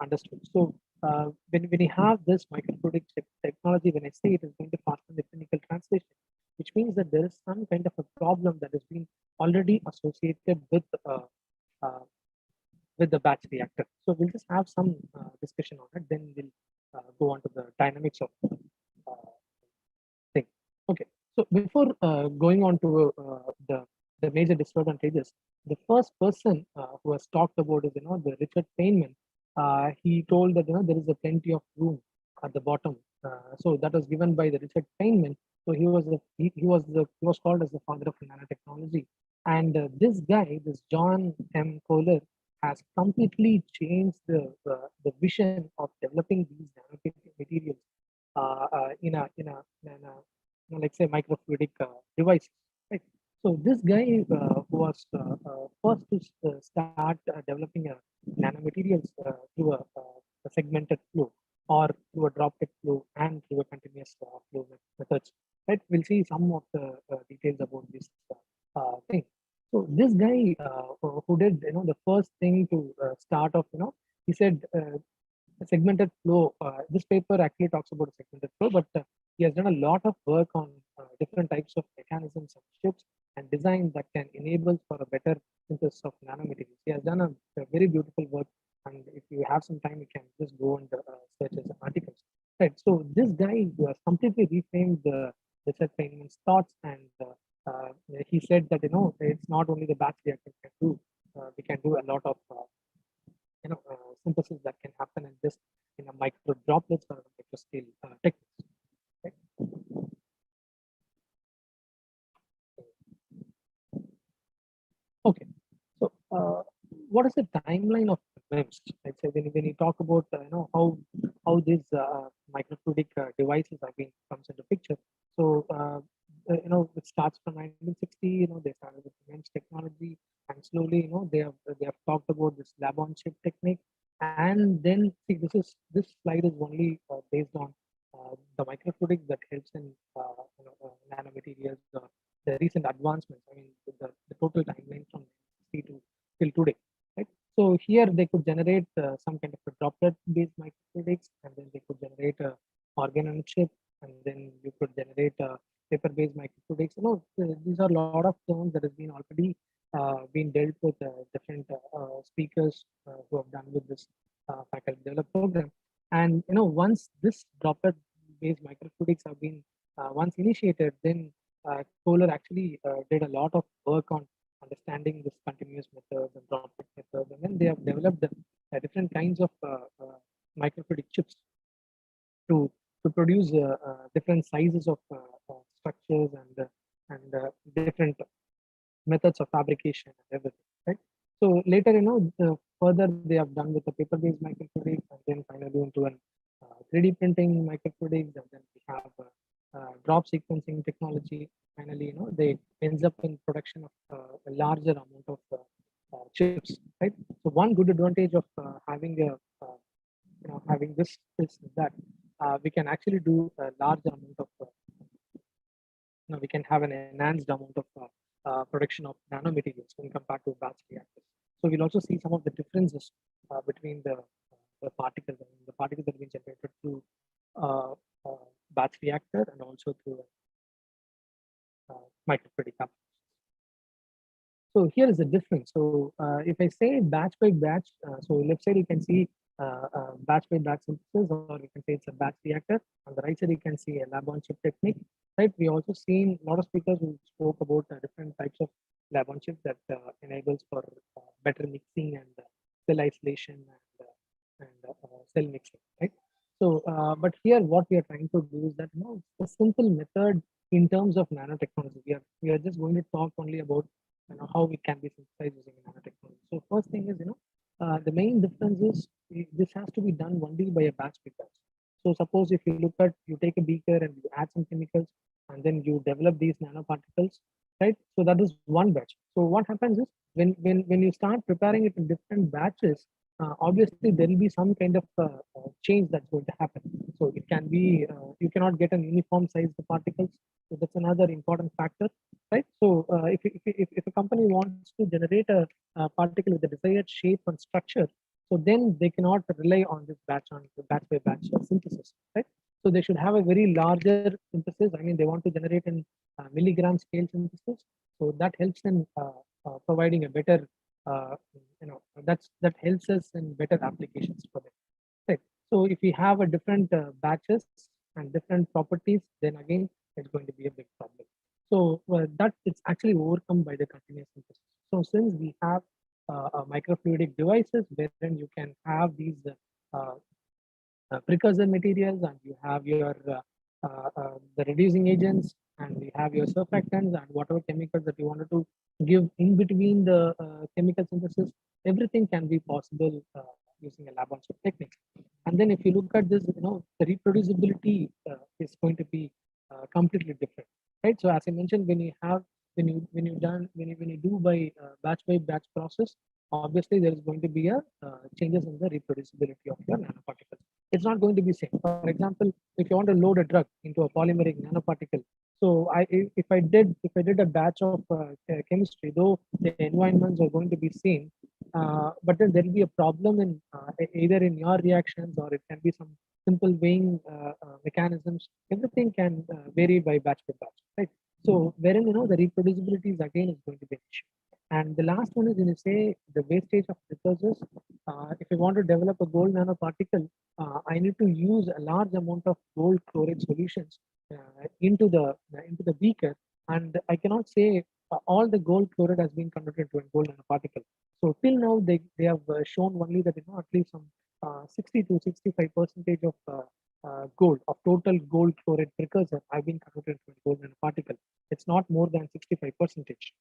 understood. So when you have this microfluidic technology, when I say it is going to fasten the clinical translation, which means that there is some kind of a problem that has been already associated uh, with the batch reactor. So we'll just have some discussion on it, then we'll go on to the dynamics of uh, thing. Okay, so before going on to the major disadvantages, the first person who has talked about is the Richard Feynman. He told that there is a plenty of room at the bottom. So that was given by the Richard Feynman. So he was called as the father of nanotechnology. And this guy, this John M. Kohler, has completely changed the vision of developing these nanomaterials in a let's say microfluidic device. Right? So this guy who was first to start developing nanomaterials through a segmented flow, or through a droplet flow, and through a continuous flow methods. Right? We'll see some of the details about this thing. So this guy who did the first thing to start off, he said segmented flow. This paper actually talks about segmented flow, but he has done a lot of work on different types of mechanisms and chips and design that can enable for a better synthesis of nanomaterials. He has done a very beautiful work, and if you have some time, you can just go and search his articles. Right. So this guy has completely reframed the Richard Feynman's thoughts, and he said that it's not only the batch reactor can do. We can do a lot of synthesis that can happen in just in a micro droplets or a micro scale techniques. Right? Okay, so what is the timeline of MEMS? Let's say when you talk about how these microfluidic devices have been comes into picture. So it starts from 1960. They started with MEMS technology, and slowly they have talked about this lab on chip technique. And then see, this slide is only based on the microfluidics that helps in nanomaterials, the recent advancements. I mean, the total timeline from 60 to till today, right? So here they could generate some kind of a droplet-based microfluidics, and then they could generate a organ on chip, and then you could generate a paper-based microfluidics. These are a lot of terms that has been already been dealt with different speakers who have done with this faculty developed program. And once this droplet-based microfluidics have been once initiated, then Kohler actually did a lot of work on understanding this continuous methods and droplet methods, and then they have developed different kinds of microfluidic chips to produce different sizes of structures and different methods of fabrication and everything, right? So later, further they have done with the paper-based microfluidics, and then finally into an 3D printing microfluidics, and then we have drop sequencing technology. Finally, they ends up in production of a larger amount of chips, right? So one good advantage of having having this is that we can actually do a large amount of we can have an enhanced amount of production of nanomaterials when compared to batch reactors. So we'll also see some of the differences between the particles. I mean, the particles that have been generated through uh, uh, batch reactor and also through microfluidic applications. So here is the difference. So if I say batch by batch, so left side you can see batch by batch synthesis, or you can say it's a batch reactor. On the right side you can see a lab on chip technique. Right. We also seen a lot of speakers who spoke about different types of lab on chip that enables for better mixing and cell isolation and cell mixing. Right. So, but here what we are trying to do is that it's a simple method in terms of nanotechnology. We are just going to talk only about how it can be synthesized using nanotechnology. So first thing is the main difference is this has to be done only by a batch by batch. So suppose if you take a beaker and you add some chemicals and then you develop these nanoparticles, right? So that is one batch. So what happens is when you start preparing it in different batches, obviously there will be some kind of change that's going to happen. So it can be you cannot get an uniform size of particles. So that's another important factor, right? So if a company wants to generate a particle with the desired shape and structure, so then they cannot rely on this batch by batch synthesis, right? So they should have a very larger synthesis. I mean, they want to generate in milligram scale synthesis. So that helps in providing a better, that helps us in better applications for them. Right. So if we have a different batches and different properties, then again it's going to be a big problem. So that it's actually overcome by the continuous synthesis. So since we have microfluidic devices wherein you can have these uh, precursor materials, and you have your the reducing agents, and we have your surfactants and whatever chemicals that you wanted to give in between the chemical synthesis, everything can be possible using a lab on chip technique. And then if you look at this, the reproducibility is going to be completely different, right? So as I mentioned, when you do by batch process, obviously there is going to be a changes in the reproducibility of your nanoparticles. It's not going to be same. For example, if you want to load a drug into a polymeric nanoparticle, so if I did a batch of chemistry, though the environments are going to be same, but then there will be a problem in either in your reactions, or it can be some simple weighing mechanisms. Everything can vary by batch, right? So wherein the reproducibility is again is going to be an issue. And the last one is when you say the wastage of precursors. If I want to develop a gold nanoparticle, I need to use a large amount of gold chloride solutions into the beaker, and I cannot say all the gold chloride has been converted to a gold nanoparticle. So till now, they have shown only that at least some 60 to 65 percentage of gold of total gold chloride precursor have been converted to a gold nanoparticle. It's not more than 65 percentage.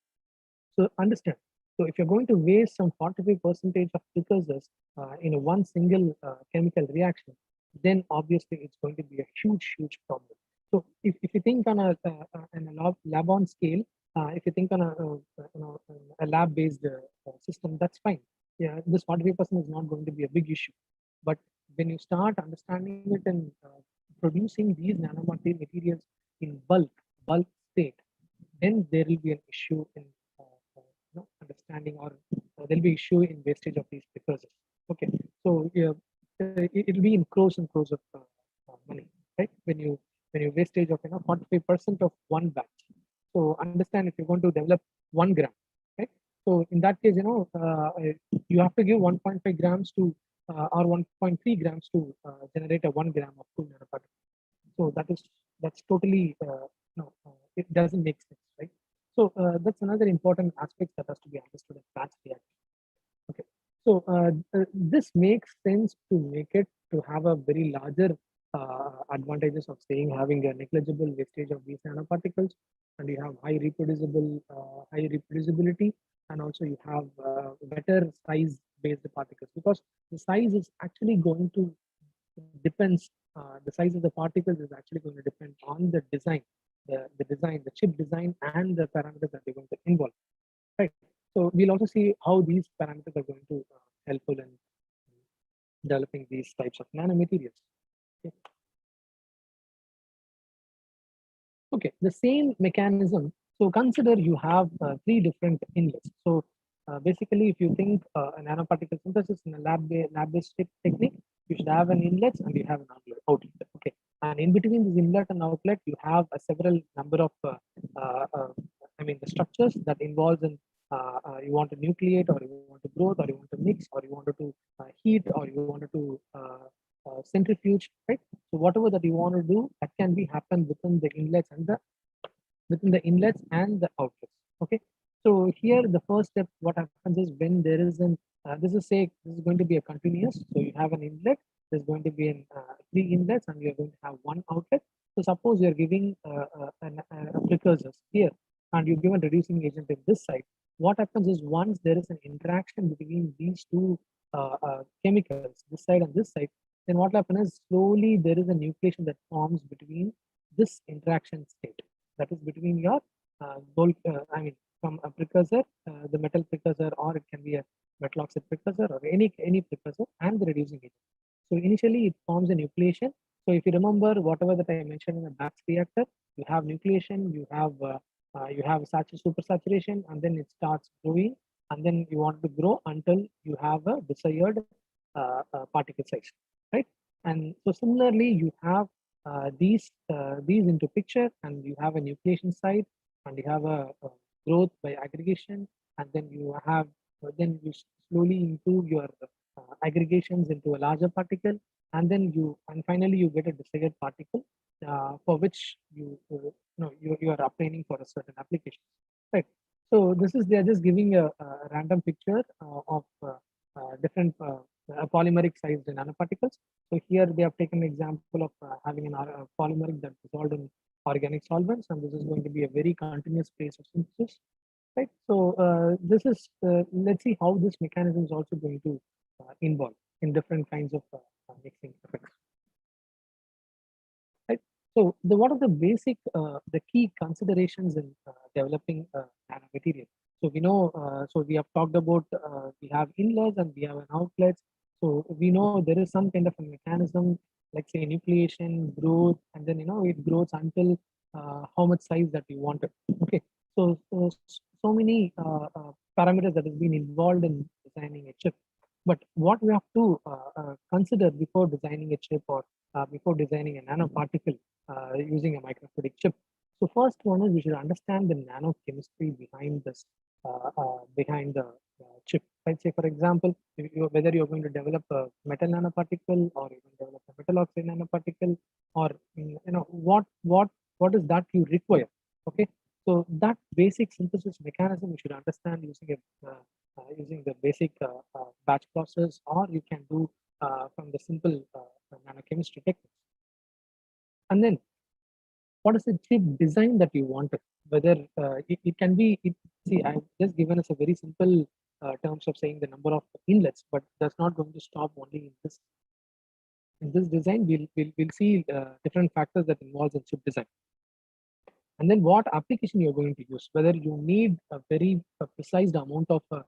So understand. So if you're going to waste some 45 percentage of precursors in a one single chemical reaction, then obviously it's going to be a huge problem. So if you think on a lab on scale, if you think on a lab-based system, that's fine. Yeah, this 45% is not going to be a big issue. But when you start understanding it and producing these nanomaterials in bulk state, then there will be an issue in understanding, or there'll be issue in wastage of these precursors. Okay, so yeah, it'll be in crores of money, right? When you wastage of 45% of one batch. So understand, if you're going to develop 1 gram, right? So in that case, you have to give 1.5 grams to or 1.3 grams to generate a 1 gram of full nanoparticle. So that's totally it doesn't make sense, right? So that's another important aspect that has to be understood in batch reaction. Okay, so this makes sense to make it to have a very larger advantages of saying having a negligible wastage of these nanoparticles, and you have high reproducibility, and also you have better size based particles, because the size is actually going to depends the size of the particles is actually going to depend on the design, the chip design, and the parameters that they're going to involve, right? So we'll also see how these parameters are going to helpful in developing these types of nanomaterials. Okay. Okay, the same mechanism. So consider you have three different inlets. So basically, if you think a nanoparticle synthesis in a lab-based technique, you should have an inlet and you have an outlet. Okay, and in between this inlet and outlet, you have a several number of, the structures that involves in you want to nucleate, or you want to growth, or you want to mix, or you wanted to heat, or you wanted to centrifuge, right? So whatever that you want to do, that can be happen within the inlets and the outlets. Okay. So here the first step, what happens is when there is an this is going to be a continuous. So you have an inlet. There's going to be three inlets, and you're going to have one outlet. So suppose you're giving a precursors here, and you give a reducing agent in this side. What happens is once there is an interaction between these two chemicals, this side and this side, then what happens is slowly there is a nucleation that forms between this interaction state, that is between your from a precursor, the metal precursor, or it can be a metal oxide precursor, or any precursor, and the reducing agent. So initially it forms a nucleation. So if you remember whatever that I mentioned in a batch reactor, you have nucleation, you have supersaturation, and then it starts growing, and then you want to grow until you have a desired particle size, right? And so similarly, you have these into picture, and you have a nucleation side, and you have a growth by aggregation, and then you slowly improve your aggregations into a larger particle, and finally you get a desired particle for which you are obtaining for a certain application, right? So this is, they are just giving a random picture of different polymeric sized nanoparticles. So here they have taken an example of having a polymeric that dissolved in organic solvents, and this is going to be a very continuous phase of synthesis, right? So this is let's see how this mechanism is also going to involve in different kinds of mixing effects, right? So what are the basic the key considerations in developing nanomaterial? So we know, so we have talked about we have inlets and we have an outlets. So we know there is some kind of a mechanism, like say nucleation, growth, and then it grows until how much size that you wanted. Okay, so many parameters that has been involved in designing a chip. But what we have to consider before designing a chip or before designing a nanoparticle using a microfluidic chip. So first one is we should understand the nanochemistry behind this, behind the chip. Right? Say for example, whether you're going to develop a metal nanoparticle or you can develop a metal oxide nanoparticle, or what is that you require. Okay, so that basic synthesis mechanism you should understand using the basic batch process, or you can do from the simple nanochemistry techniques. And then what is the chip design that you wanted? Whether it can be, see, I've just given us a very simple terms of saying the number of inlets, but that's not going to stop only in this. In this design, we'll see different factors that involves in chip design. And then what application you're going to use, whether you need a very precise amount of a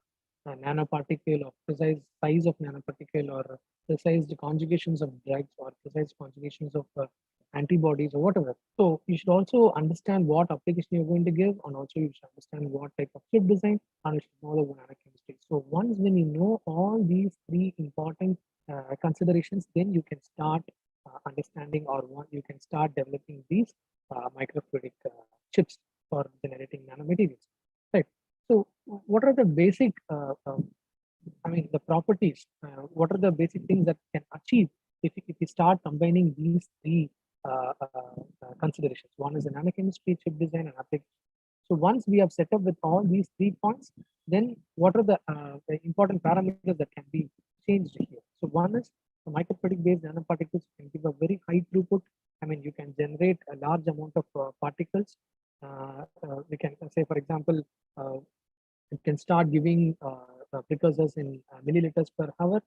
nanoparticle or precise size of nanoparticle or precise conjugations of drugs or precise conjugations of antibodies or whatever. So you should also understand what application you're going to give, and also you should understand what type of chip design, and you should know the nanochemistry. So once when you know all these three important considerations, then you can start understanding, or you can start developing these microfluidic chips for generating nanomaterials, right? So what are the basic, the properties, what are the basic things that can achieve if you start combining these three considerations? One is the nanochemistry, chip design, and application. So once we have set up with all these 3 points, then what are the important parameters that can be changed here? So one is the microfluidic based nanoparticles can give a very high throughput. You can generate a large amount of particles. We can say, for example, it can start giving precursors in milliliters per hour,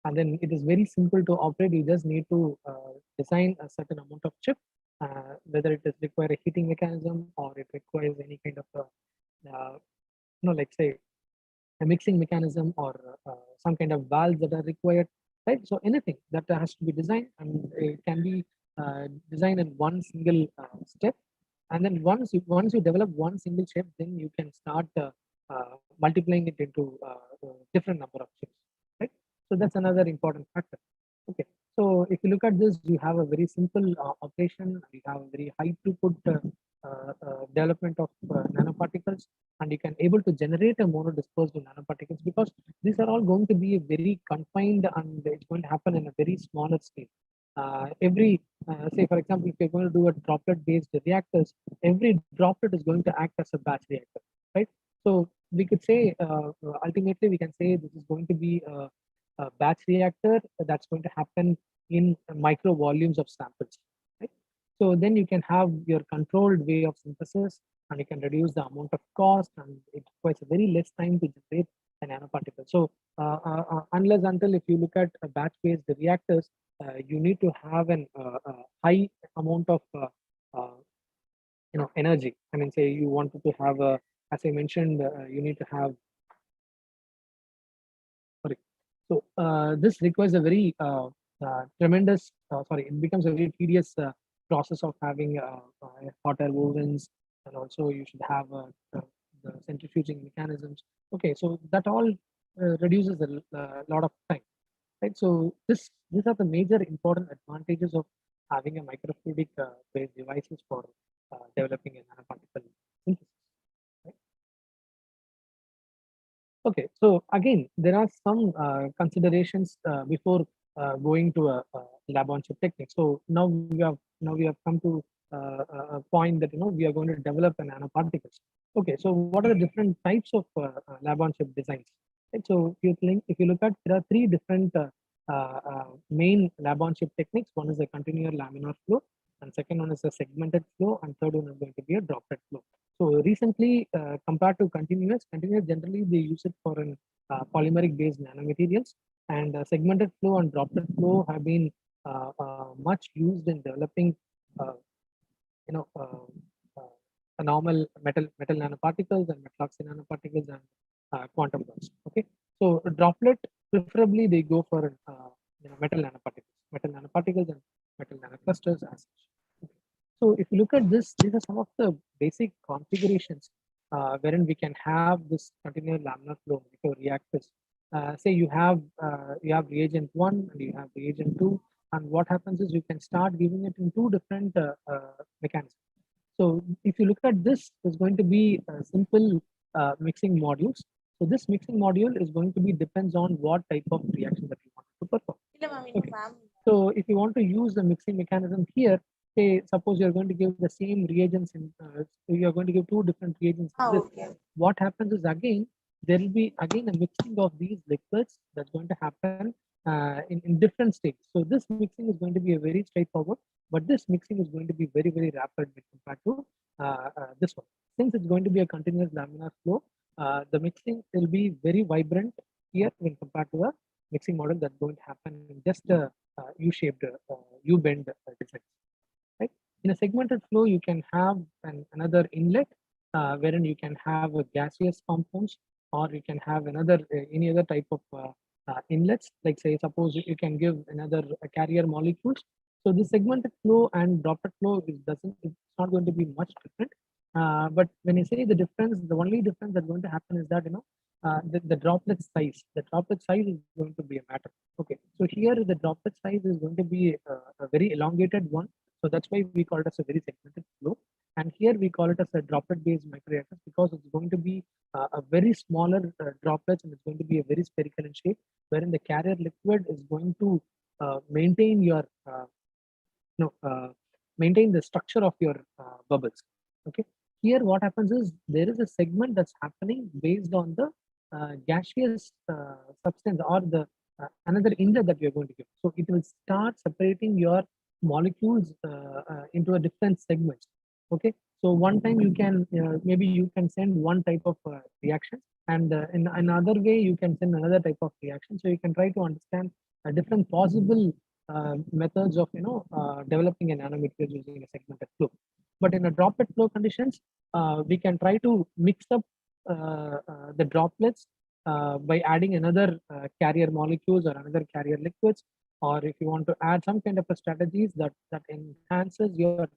and then it is very simple to operate. You just need to design a certain amount of chip, whether it is require a heating mechanism or it requires any kind of like say a mixing mechanism or some kind of valves that are required, right? So anything that has to be designed, and it can be designed in one single step. And then once you develop one single chip, then you can start multiplying it into different number of chips, right? So that's another important factor. Okay, so if you look at this, you have a very simple operation. You have a very high throughput development of nanoparticles, and you can able to generate a monodispersed nanoparticles, because these are all going to be very confined, and it's going to happen in a very smaller scale. Every say for example, if you're going to do a droplet based reactors, every droplet is going to act as a batch reactor, right? So we could say ultimately we can say this is going to be a batch reactor that's going to happen in micro volumes of samples, right? So then you can have your controlled way of synthesis, and you can reduce the amount of cost, and it requires a very less time to generate a nanoparticle. So unless until if you look at batch based reactors, you need to have an high amount of energy. Say you wanted to have a, as I mentioned, you need to have, sorry. So this requires a very tremendous, it becomes a very tedious process of having hot air ovens, and also you should have the centrifuging mechanisms. Okay, so that all reduces a lot of time, right? So these are the major important advantages of having a microfluidic based devices for developing a nanoparticle synthesis. Okay, so again, there are some considerations before going to a lab on chip technique. So now we have come to a point that we are going to develop a nanoparticles. Okay, so what are the different types of lab on chip designs? Right, so if you look at, there are three different main lab on chip techniques. One is a continuous laminar flow, and second one is a segmented flow, and third one is going to be a droplet flow. So recently, compared to continuous generally they use it for an polymeric based nanomaterials, and segmented flow and droplet flow have been much used in developing uh, you know uh, normal metal nanoparticles and metal oxide nanoparticles and quantum dots. Okay, so droplet preferably they go for metal nanoparticles and metal nanoclusters as such. So if you look at this, these are some of the basic configurations wherein we can have this continuous laminar flow microreactors say you have reagent one and you have reagent two, and what happens is you can start giving it in two different mechanisms. So if you look at this, is going to be simple mixing modules. So this mixing module is going to be depends on what type of reaction that you want to perform. Okay. So if you want to use the mixing mechanism here, say suppose you're going to give the same reagents in, you're going to give two different reagents in this. Okay. What happens is again there will be again a mixing of these liquids that's going to happen in different states. So this mixing is going to be a very straightforward, but this mixing is going to be very rapid when compared to this one. Since it's going to be a continuous laminar flow, the mixing will be very vibrant here when compared to a mixing model that's going to happen in just a U-shaped, U-bend design. Right? In a segmented flow, you can have another inlet wherein you can have a gaseous compounds, or you can have another any other type of inlets. Like say, suppose you can give another carrier molecules. So the segmented flow and droplet flow it's not going to be much different. But when you say the difference, the only difference that's going to happen is that the droplet size. The droplet size is going to be a matter. Okay, so here the droplet size is going to be a very elongated one. So that's why we call it as a very segmented flow. And here we call it as a droplet-based microreactors because it's going to be a very smaller droplets, and it's going to be a very spherical in shape, wherein the carrier liquid is going to maintain your no, maintain the structure of your bubbles. Okay. Here, what happens is there is a segment that's happening based on the gaseous substance or the another inlet that you're going to give. So it will start separating your molecules into a different segments. Okay. So one time you can maybe you can send one type of reaction, and in another way you can send another type of reaction. So you can try to understand different possible methods of developing a nanomaterial using a segmented flow. But in a droplet flow conditions, we can try to mix up the droplets by adding another carrier molecules or another carrier liquids, or if you want to add some kind of a strategies that enhances your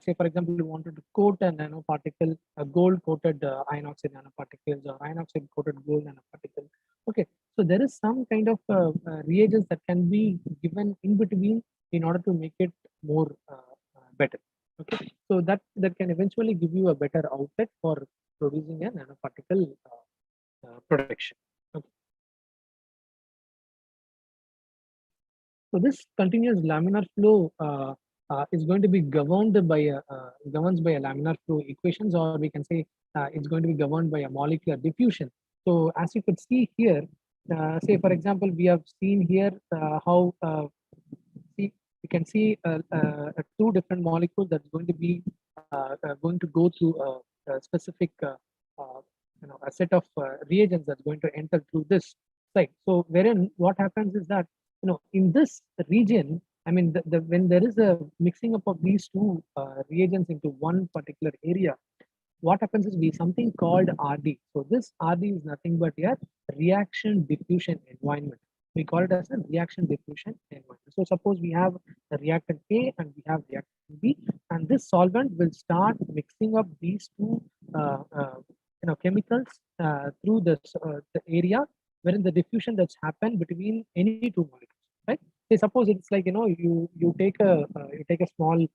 say for example you wanted to coat a nanoparticle, a gold coated iron oxide nanoparticles or iron oxide coated gold nanoparticle. Okay, so there is some kind of reagents that can be given in between in order to make it more better. Okay, so that can eventually give you a better outlet for producing a nanoparticle protection. Okay. So this continuous laminar flow is going to be governed by governs by a laminar flow equations, or we can say it's going to be governed by a molecular diffusion. So as you could see here, say for example, we have seen here how see you can see two different molecules that's going to be going to go through a specific a set of reagents that's going to enter through this site. So wherein what happens is that in this region, I mean when there is a mixing up of these two reagents into one particular area, what happens is we something called RD. So this RD is nothing but a reaction diffusion environment. We call it as a reaction diffusion environment. So suppose we have a reactant A and we have reactant B, and this solvent will start mixing up these two chemicals through the area wherein the diffusion that's happened between any two molecules, right? Say suppose it's like you take a small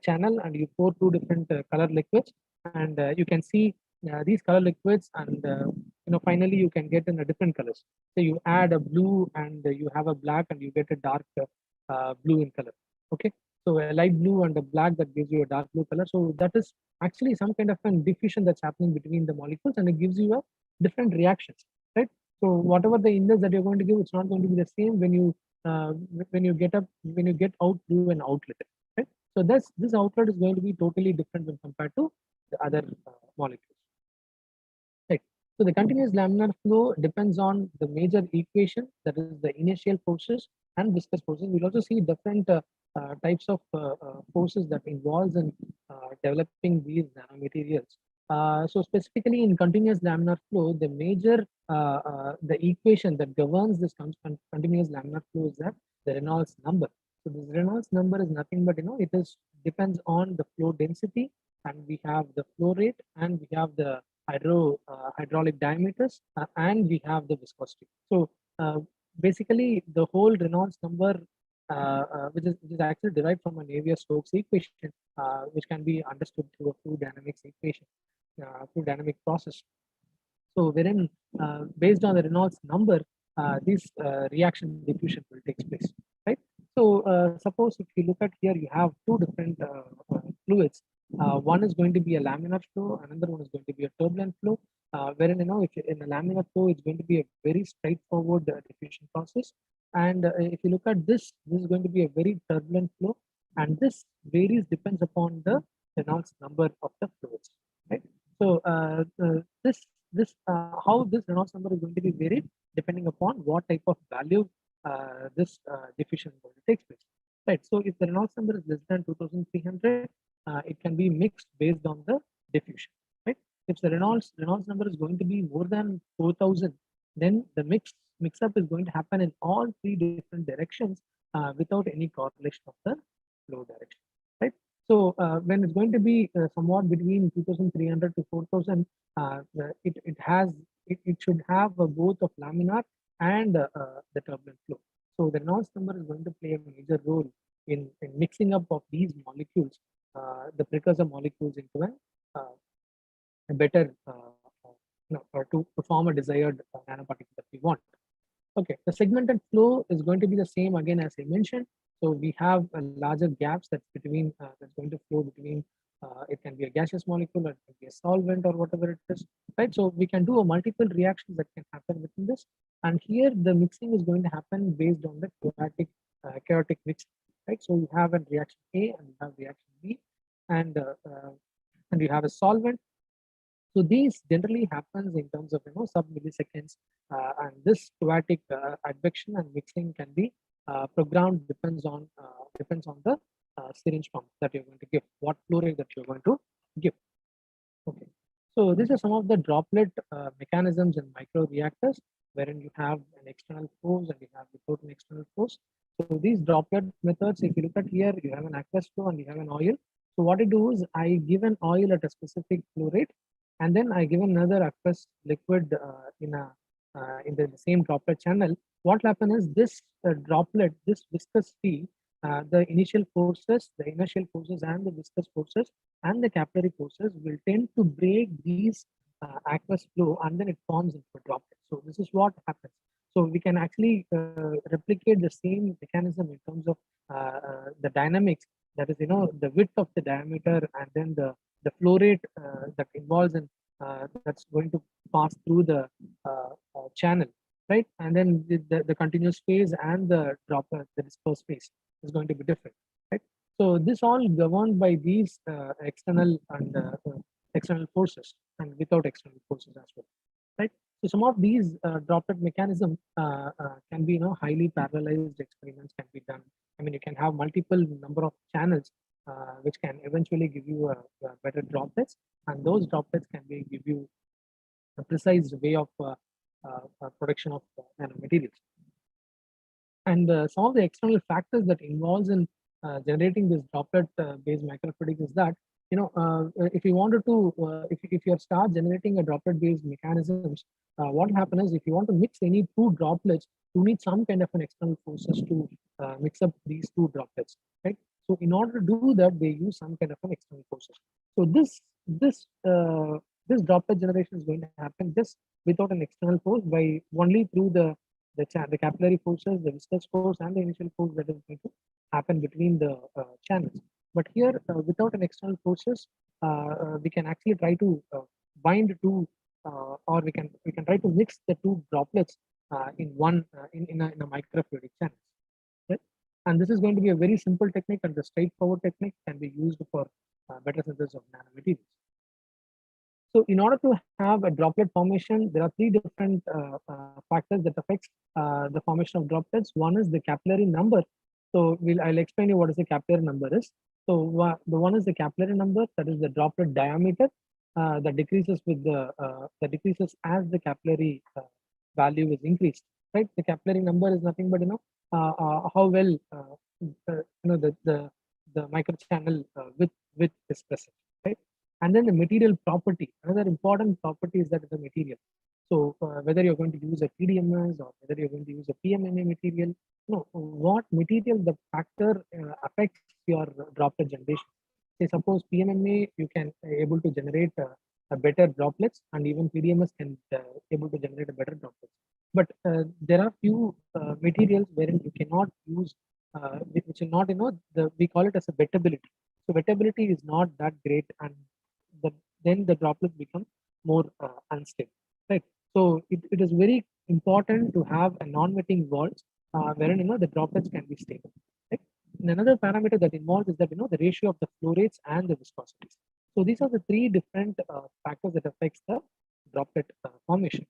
channel and you pour two different color liquids, and you can see these color liquids, and finally you can get in a different colors. So you add a blue and you have a black and you get a dark blue in color. Okay, so a light blue and a black that gives you a dark blue color. So that is actually some kind of a diffusion that's happening between the molecules, and it gives you a different reactions, right? So whatever the index that you're going to give, it's not going to be the same uh, when you get out through an outlet, right? So this outlet is going to be totally different when compared to the other molecules. Right. So the continuous laminar flow depends on the major equation, that is the inertial forces and viscous forces. We'll also see different types of forces that involves in developing these nanomaterials. So specifically in continuous laminar flow, the major the equation that governs this continuous laminar flow is that the Reynolds number. So this Reynolds number is nothing but it is depends on the flow density, and we have the flow rate, and we have the hydraulic diameters, and we have the viscosity. So uh, basically the whole Reynolds number, which is actually derived from a Navier-Stokes equation, which can be understood through a fluid dynamics equation, fluid dynamic process. So wherein based on the Reynolds number, this reaction diffusion will take place, right? So suppose if you look at here, you have two different fluids. One is going to be a laminar flow, another one is going to be a turbulent flow. Wherein if in a laminar flow, it's going to be a very straightforward diffusion process, and if you look at this is going to be a very turbulent flow, and this varies depends upon the Reynolds number of the fluids, right? So this how this Reynolds number is going to be varied depending upon what type of value this diffusion is going to take place, right? So if the Reynolds number is less than 2300, it can be mixed based on the diffusion, right? If the Reynolds number is going to be more than 4000, then the mix up is going to happen in all three different directions without any correlation of the flow direction, right? So when it's going to be somewhat between 2300 to 4000, it should have both of laminar and the turbulent flow. So the Reynolds number is going to play a major role in mixing up of these molecules, the precursor molecules into a better, or to form a desired nanoparticle that we want. Okay, the segmented flow is going to be the same again as I mentioned. So we have a larger gaps that's going to flow between. It can be a gaseous molecule, or it can be a solvent, or whatever it is, right? So we can do a multiple reactions that can happen within this, and here the mixing is going to happen based on the chaotic mix, right? So you have a reaction A and you have reaction B, and and you have a solvent. So these generally happens in terms of sub-milliseconds, and this chaotic advection and mixing can be programmed depends on the syringe pump that you're going to give, what flow rate that you're going to give. Okay, so these are some of the droplet mechanisms in microreactors, wherein you have an external force and you have without an external force. So these droplet methods, if you look at here, you have an aqueous flow and you have an oil. So what I do is I give an oil at a specific flow rate, and then I give another aqueous liquid in the same droplet channel. What will happen is this droplet, this viscous field, the inertial forces and the viscous forces and the capillary forces will tend to break these aqueous flow, and then it forms into a droplet. So this is what happens. So we can actually replicate the same mechanism in terms of the dynamics. That is, the width of the diameter and then the flow rate that involves in that's going to pass through the channel, right? And then the continuous phase and the dispersed phase is going to be different, right? So this all governed by these external forces and without external forces as well, right? So some of these droplet mechanism can be, highly parallelized experiments can be done. I mean, you can have multiple number of channels which can eventually give you a better droplets, and those droplets can give you a precise way of production of nanomaterials. And some of the external factors that involves in generating this droplet based microfluidics is that, if you wanted to if you start generating a droplet based mechanisms, what will happen is if you want to mix any two droplets, you need some kind of an external forces to mix up these two droplets, right? So in order to do that, they use some kind of an external forces. So this droplet generation is going to happen just without an external force, by only through the capillary forces, the viscous force, and the initial force that is going to happen between the channels. But here, without an external forces, we can actually try to bind to, or we can try to mix the two droplets in one in a microfluidic channel. Right? And this is going to be a very simple technique, and the straightforward technique can be used for better synthesis of nanomaterials. So in order to have a droplet formation, there are three different factors that affects the formation of droplets. One is the capillary number. So I'll explain you what is the capillary number is. So the one is the capillary number, that is the droplet diameter that decreases as the capillary value is increased. Right? The capillary number is nothing but how well the microchannel width is present. Right? And then the material property. Another important property is that the material. whether you're going to use a PDMS or whether you're going to use a PMMA material, what material the factor affects your droplet generation. Say suppose PMMA you can able to generate a better droplets, and even PDMS can able to generate a better droplets. But there are few materials wherein you cannot use, which is not, we call it as a wettability. So wettability is not that great, and the, then the droplets become more unstable, right? So it is very important to have a non-wetting walls wherein the droplets can be stable. Right? And another parameter that involves is that the ratio of the flow rates and the viscosities. So these are the three different factors that affects the droplet formation.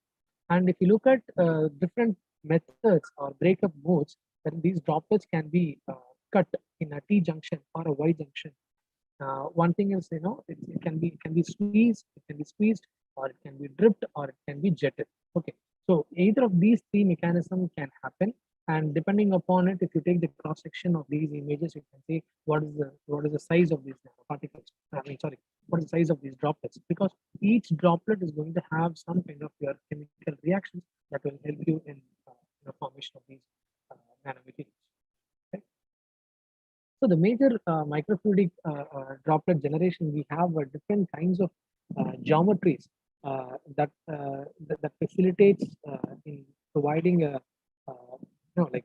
And if you look at different methods or breakup modes, then these droplets can be cut in a T junction or a Y junction. One thing is, it can be squeezed, it can be squeezed, or it can be dripped, or it can be jetted. Okay, so either of these three mechanisms can happen, and depending upon it, if you take the cross section of these images, you can see what is the size of these particles. I mean, sorry, what is the size of these droplets? Because each droplet is going to have some kind of your chemical reactions that will help you in the formation of these nanomaterials. Right? So the major microfluidic droplet generation, we have different kinds of geometries that facilitates in providing a like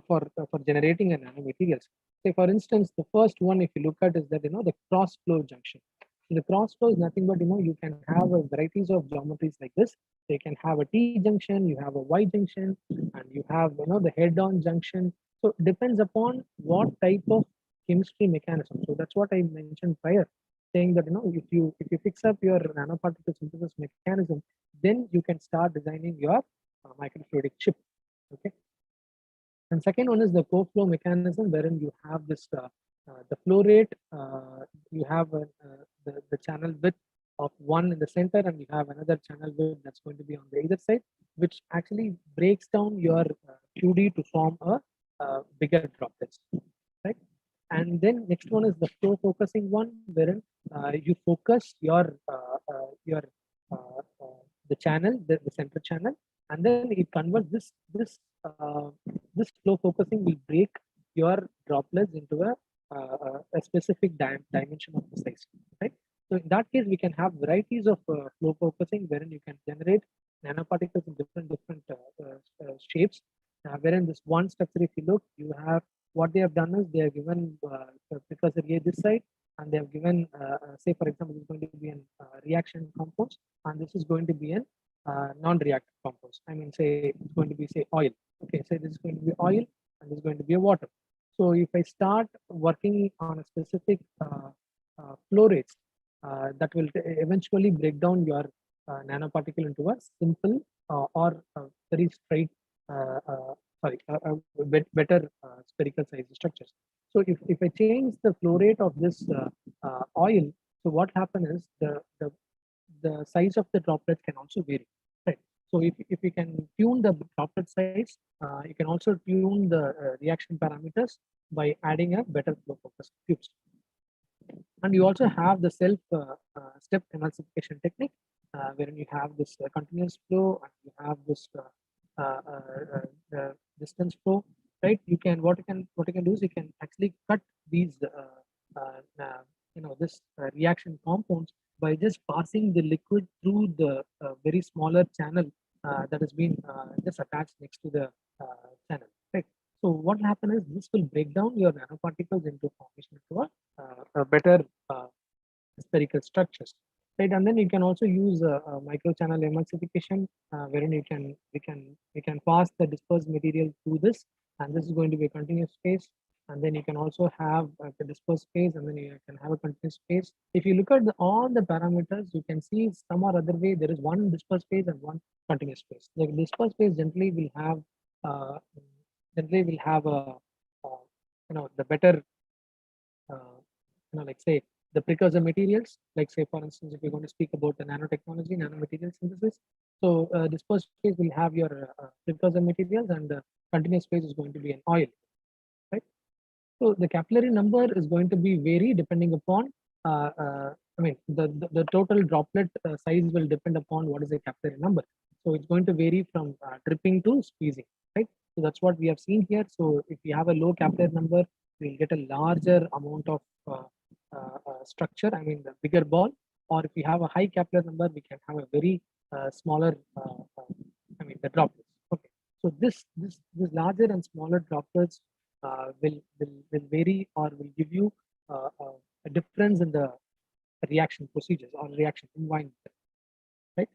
for generating a nanomaterials. Say for instance, the first one, if you look at, is that the cross flow junction. So the cross flow is nothing but you can have a varieties of geometries like this. So you can have a T junction, you have a Y junction, and you have the head-on junction. So it depends upon what type of chemistry mechanism. So that's what I mentioned prior, saying that if you fix up your nanoparticle synthesis mechanism, then you can start designing your microfluidic chip. Okay. And second one is the co-flow mechanism, wherein you have this the flow rate, you have the channel width of one in the center, and you have another channel width that's going to be on the either side, which actually breaks down your QD to form a bigger droplets, right? And then next one is the flow focusing one, wherein you focus your the channel, the center channel, and then it converts uh, this flow focusing will break your droplets into a specific dimension of the size, right? So in that case, we can have varieties of flow focusing, wherein you can generate nanoparticles in different shapes. Wherein this one structure, if you look, you have what they have done is they have given precursor A this side, and they have given, say for example, this is going to be an reaction compounds, and this is going to be an non-reactive compounds. I mean, say it's going to be, say, oil. Okay, say this is going to be oil, and this is going to be a water. So if I start working on a specific flow rates, that will eventually break down your nanoparticle into a simple or very straight, sorry, better spherical size structures. So if I change the flow rate of this oil, so what happens is the size of the droplets can also vary, right? So if you can tune the droplet size, you can also tune the reaction parameters by adding a better flow focus tubes. And you also have the self step emulsification technique, wherein you have this continuous flow, and you have this distance flow, right? What you can do is you can actually cut these this reaction compounds by just passing the liquid through the very smaller channel that has been just attached next to the channel, right? So what will happen is this will break down your nanoparticles into formation to a better spherical structures, right? And then you can also use microchannel emulsification, wherein you can pass the dispersed material through this, and this is going to be a continuous phase. And then you can also have the dispersed phase, and then you can have a continuous phase. If you look at all the parameters, you can see some or other way there is one dispersed phase and one continuous phase. The dispersed phase uh, generally will have a the better like say the precursor materials, like say for instance, if you're going to speak about the nanotechnology, nanomaterial synthesis. So this first phase will have your precursor materials, and the continuous phase is going to be an oil, right? So the capillary number is going to be vary depending upon I mean, the total droplet size will depend upon what is the capillary number. So it's going to vary from dripping to squeezing, right? So that's what we have seen here. So if you have a low capillary number, we'll get a larger amount of structure, I mean, the bigger ball. Or if you have a high capillary number, we can have a very smaller, I mean, the droplets. Okay. So this larger and smaller droplets will vary or will give you a difference in the reaction procedures or reaction environment, right?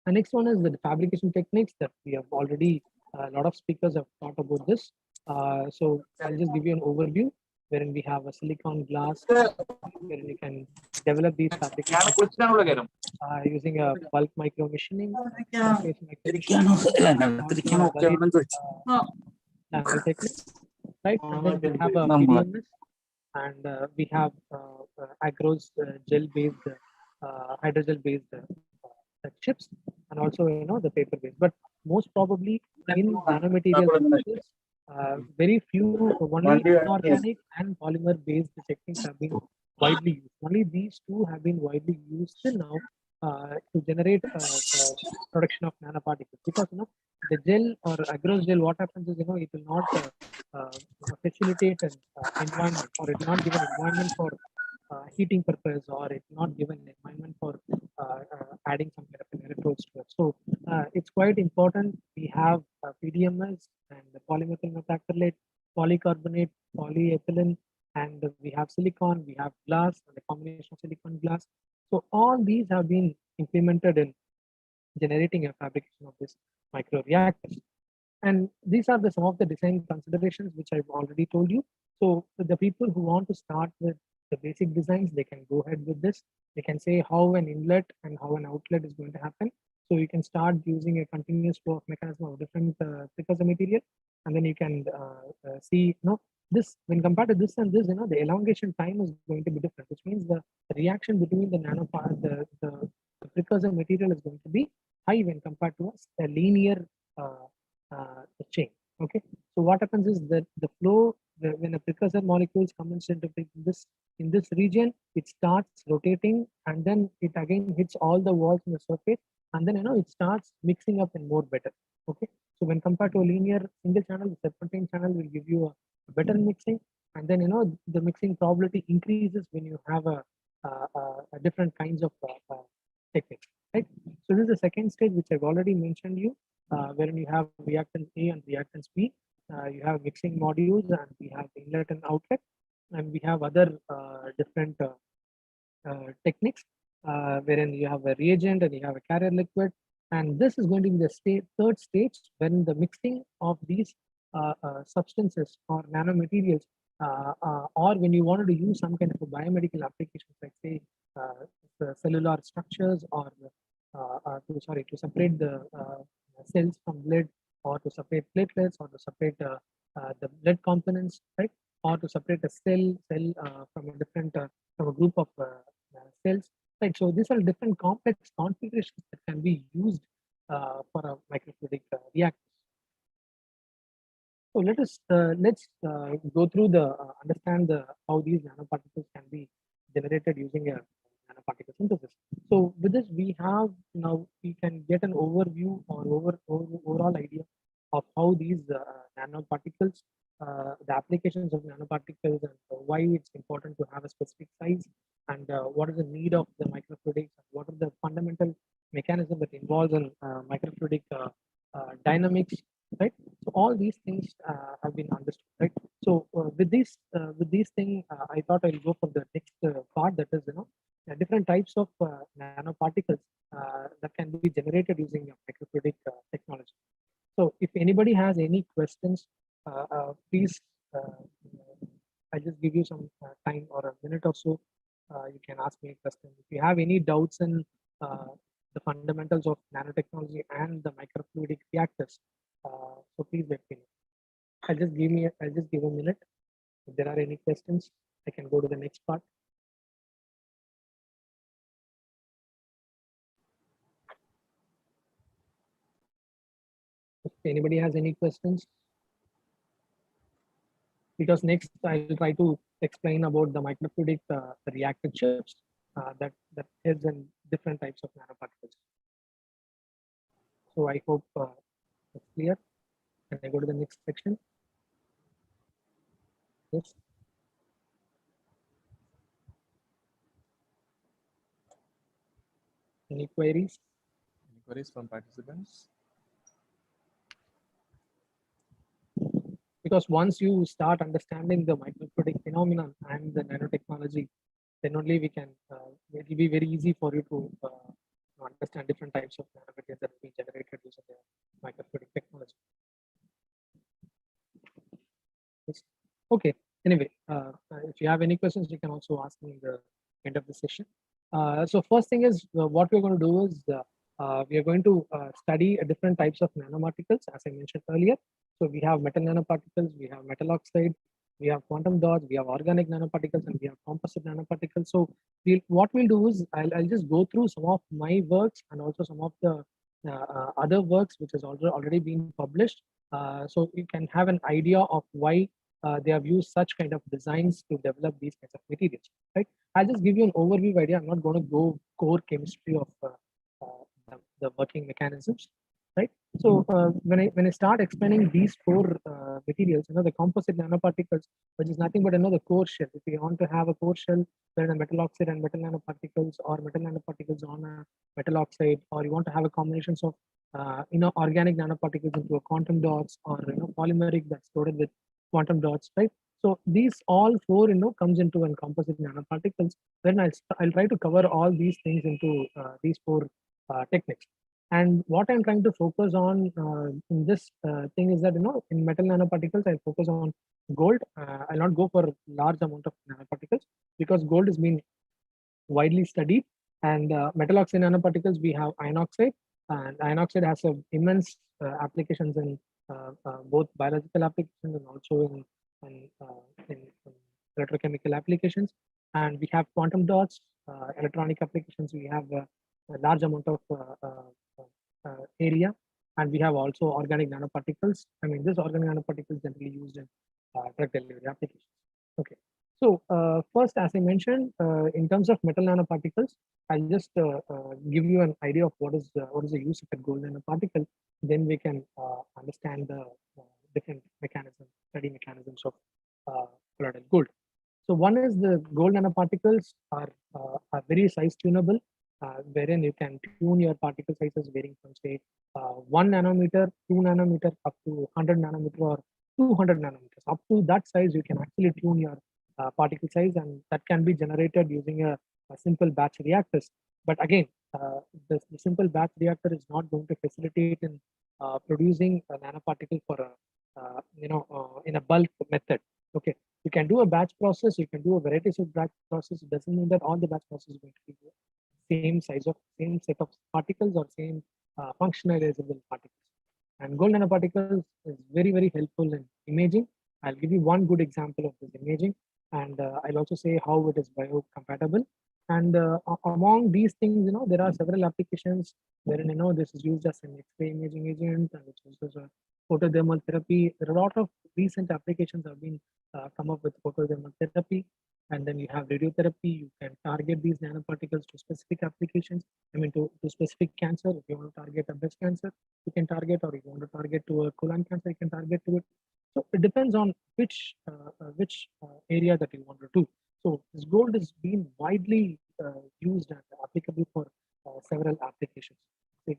The next one is the fabrication techniques that we have already, a lot of speakers have talked about this. So I'll just give you an overview wherein we have a silicon glass wherein you can develop these fabrication using a bulk micro machining, surface micro machining, or valid channel techniques, right? And then we have a PDMS, and we have agros gel based hydrogel based chips, and also the paper based. But most probably in nanomaterial synthesis, very few only inorganic and polymer based techniques have been widely used. Only these two have been widely used till now to generate production of nanoparticles, because the gel or agros gel, what happens is it will not facilitate an environment, or it will not give an environment for heating purpose, or it will not give an environment for adding some kind of an electrodes to it. So it's quite important we have PDMS and the polymethyl methacrylate, polycarbonate, polyethylene, and we have silicon, we have glass, and the combination of silicon glass. So all these have been implemented in generating a fabrication of this micro reactors. And these are some of the design considerations which I've already told you. So the people who want to start with the basic designs, they can go ahead with this. They can say how an inlet and how an outlet is going to happen. So you can start using a continuous flow of mechanism of different precursor material, and then you can see, this when compared to this and this, the elongation time is going to be different, which means the reaction between the nanopart, the precursor material is going to be high when compared to a linear uh, chain. Okay, so what happens is that the flow, when a precursor molecules comes into this region, it starts rotating, and then it again hits all the walls in the surface, and then it starts mixing up and more better. Okay, so when compared to a linear single channel, the serpentine channel will give you a better mixing, and then the mixing probability increases when you have a different kinds of techniques, right? So this is the second stage which I've already mentioned you, wherein you have reactants A and reactants B. You have mixing modules, and we have inlet and outlet, and we have other different techniques, wherein you have a reagent and you have a carrier liquid. And this is going to be the third stage, when the mixing of these substances or nanomaterials, or when you wanted to use some kind of a biomedical applications, like say the cellular structures, or to separate the cells from blood, or to separate platelets, or to separate the blood components, right? Or to separate a cell from a different from a group of cells, right? So these are different complex configurations that can be used for a microfluidic reactor. So let's go through the understand how these nanoparticles can be generated using a nanoparticle synthesis. So with this, we can get an overview or overall idea of how these nanoparticles, the applications of nanoparticles, and why it's important to have a specific size, and what is the need of the microfluidics, and what are the fundamental mechanism that involves in microfluidic dynamics, right? So all these things have been understood, right? So with these things, I thought I'll go for the next part, that is different types of nanoparticles that can be generated using microfluidic technology. So if anybody has any questions, please, I'll just give you some time or a minute or so. You can ask me a question. If you have any doubts in the fundamentals of nanotechnology and the microfluidic reactors, so please let me know. I'll just give a minute. If there are any questions, I can go to the next part. If anybody has any questions, because next I'll try to explain about the microfluidic reactor chips. that helps in different types of nanoparticles. So I hope it's clear. Can I go to the next section? Yes. Any queries? Any queries from participants? Because once you start understanding the microfluidic phenomenon and the nanotechnology, then only we can, it will be very easy for you to understand different types of nanomaterials that will be generated using the microfluidic technology. Yes. Okay. Anyway, if you have any questions, you can also ask me in the end of the session. So first thing is what we're going to do is we are going to study different types of nanoparticles, as I mentioned earlier. So we have metal nanoparticles, we have metal oxide, we have quantum dots, we have organic nanoparticles, and we have composite nanoparticles. So what we'll do is I'll just go through some of my works and also some of the other works which has already been published. So you can have an idea of why they have used such kind of designs to develop these kinds of materials, right? I'll just give you an overview idea. I'm not going to go core chemistry of the working mechanisms, right? So when I start explaining these four materials, the composite nanoparticles, which is nothing but the core shell. If you want to have a core shell, then a metal oxide and metal nanoparticles, or metal nanoparticles on a metal oxide, or you want to have a combinations of organic nanoparticles into a quantum dots, or polymeric that's loaded with quantum dots, right? So these all four, comes into a composite nanoparticles. Then I'll try to cover all these things into these four techniques. And what I'm trying to focus on in this thing is that, in metal nanoparticles, I focus on gold. I'll not go for large amount of nanoparticles because gold has been widely studied. And metal oxide nanoparticles, we have iron oxide, and iron oxide has immense applications in both biological applications and also in electrochemical applications. And we have quantum dots, electronic applications. We have a large amount of area, and we have also organic nanoparticles. I mean, this organic nanoparticles generally used in drug delivery applications. Okay. So first, as I mentioned, in terms of metal nanoparticles, I'll just give you an idea of what is the use of a gold nanoparticle. Then we can understand the different mechanisms, study mechanisms of colloidal gold. So one is the gold nanoparticles are very size tunable, wherein you can tune your particle sizes varying from say 1 nanometer, 2 nanometer, up to 100 nanometer or 200 nanometers. Up to that size, you can actually tune your particle size, and that can be generated using a simple batch reactors. But again, the simple batch reactor is not going to facilitate in producing a nanoparticle for in a bulk method. Okay, you can do a batch process, you can do a varieties of batch process. It doesn't mean that all the batch process is going to be the same size of same set of particles or same functionalizable particles. And gold nanoparticles is very helpful in imaging. I'll give you one good example of this imaging, and I'll also say how it is biocompatible. And among these things, there are several applications wherein this is used as an X-ray imaging agent, and it's used as a photothermal therapy. There are a lot of recent applications have been come up with photothermal therapy. And then you have radiotherapy. You can target these nanoparticles to specific applications. I mean, to specific cancer. If you want to target a breast cancer, you can target, or if you want to target to a colon cancer, you can target to it. So it depends on which area that you want to do. So this gold is being widely used and applicable for several applications. We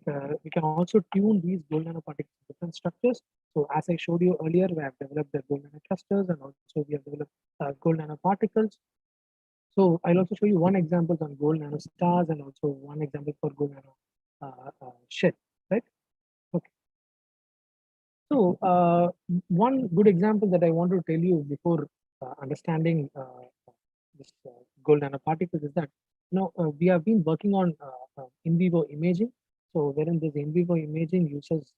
can also tune these gold nanoparticles in different structures. So as I showed you earlier, we have developed the gold nanoclusters, and also we have developed gold nanoparticles. So I'll also show you one example on gold nanostars, and also one example for gold nano shell, right? Okay. So one good example that I want to tell you before understanding this gold nanoparticles is that we have been working on in vivo imaging. So wherein this in vivo imaging uses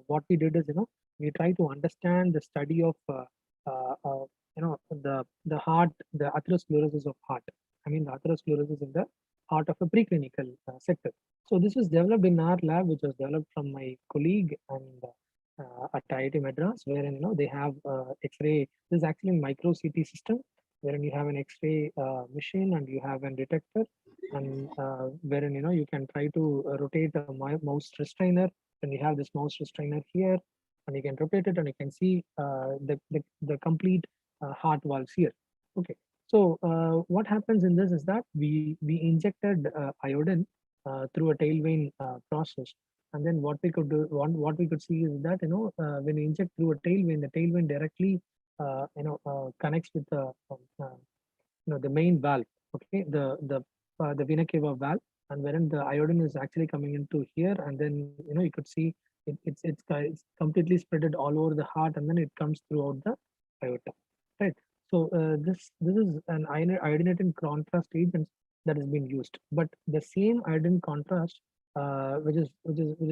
what we did is we try to understand the study of the heart, the atherosclerosis of heart. I mean the atherosclerosis in the heart of a preclinical sector. So this was developed in our lab, which was developed from my colleague and at IIT Madras, wherein they have X-ray. This is actually a micro CT system, wherein you have an X-ray machine and you have a detector, and wherein you can try to rotate a mouse restrainer, and you have this mouse restrainer here, and you can rotate it, and you can see the complete heart valves here. Okay, so what happens in this is that we injected iodine through a tail vein process, and then what we could do, what we could see is that when you inject through a tail vein, the tail vein directly connects with the main valve. Okay, the vena cava valve, and wherein the iodine is actually coming into here, and then you could see it's completely spreaded all over the heart, and then it comes throughout the aorta, right? So this is an iodinated contrast agent that has been used, but the same iodine contrast, which is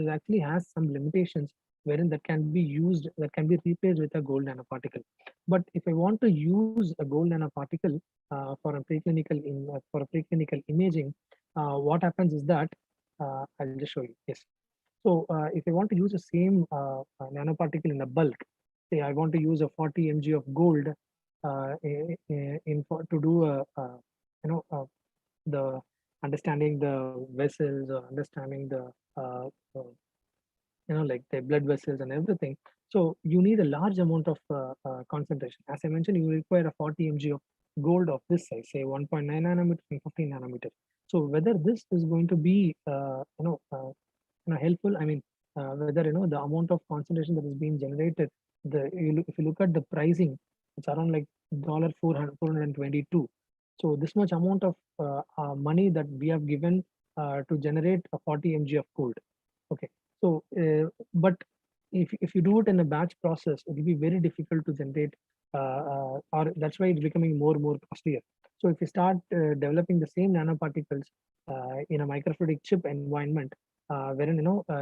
actually has some limitations, wherein that can be used, that can be replaced with a gold nanoparticle. But if I want to use a gold nanoparticle for a preclinical imaging, what happens is that I'll just show you. Yes. So if I want to use the same nanoparticle in a bulk, say I want to use a 40 mg of gold to do you know uh, the understanding the vessels, or understanding the uh, like the blood vessels and everything. So you need a large amount of concentration. As I mentioned, you require a 40 mg of gold of this size, say 1.9 nanometer and 15 nanometer. So whether this is going to be helpful, I mean, whether the amount of concentration that is being generated, if you look at the pricing, it's around like dollar 422. So this much amount of money that we have given to generate a 40 mg of gold. Okay, so but if you do it in a batch process, it will be very difficult to generate, or that's why it's becoming more and more costlier. So if you start developing the same nanoparticles in a microfluidic chip environment, wherein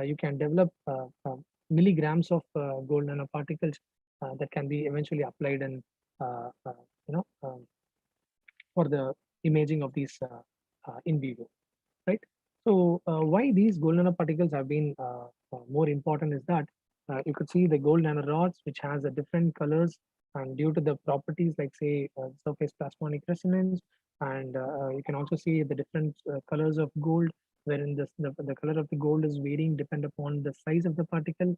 you can develop milligrams of gold nanoparticles that can be eventually applied and uh, uh, you know um, for the imaging of these in vivo, right? So why these gold nanoparticles have been more important is that you could see the gold nanorods, which has a different colors, and due to the properties like say surface plasmonic resonance, and you can also see the different colors of gold, wherein the color of the gold is varying depend upon the size of the particle,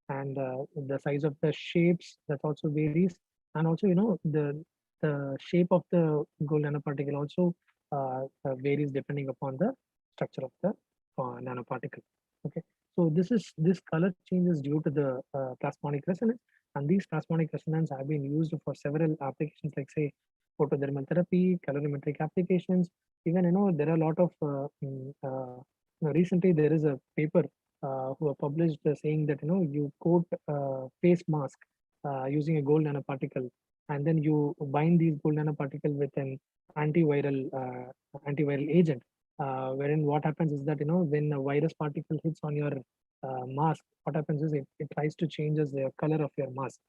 and the size of the shapes that also varies, and also the shape of the gold nanoparticle also varies depending upon the structure of the nanoparticle. Okay, so this color change is due to the plasmonic resonance, and these plasmonic resonance have been used for several applications like say photothermal therapy, calorimetric applications. Even there are a lot of recently there is a paper who are published saying that you coat face mask using a gold nanoparticle, and then you bind these gold nanoparticle with an antiviral agent, wherein what happens is that when a virus particle hits on your mask, what happens is it tries to changes the color of your mask.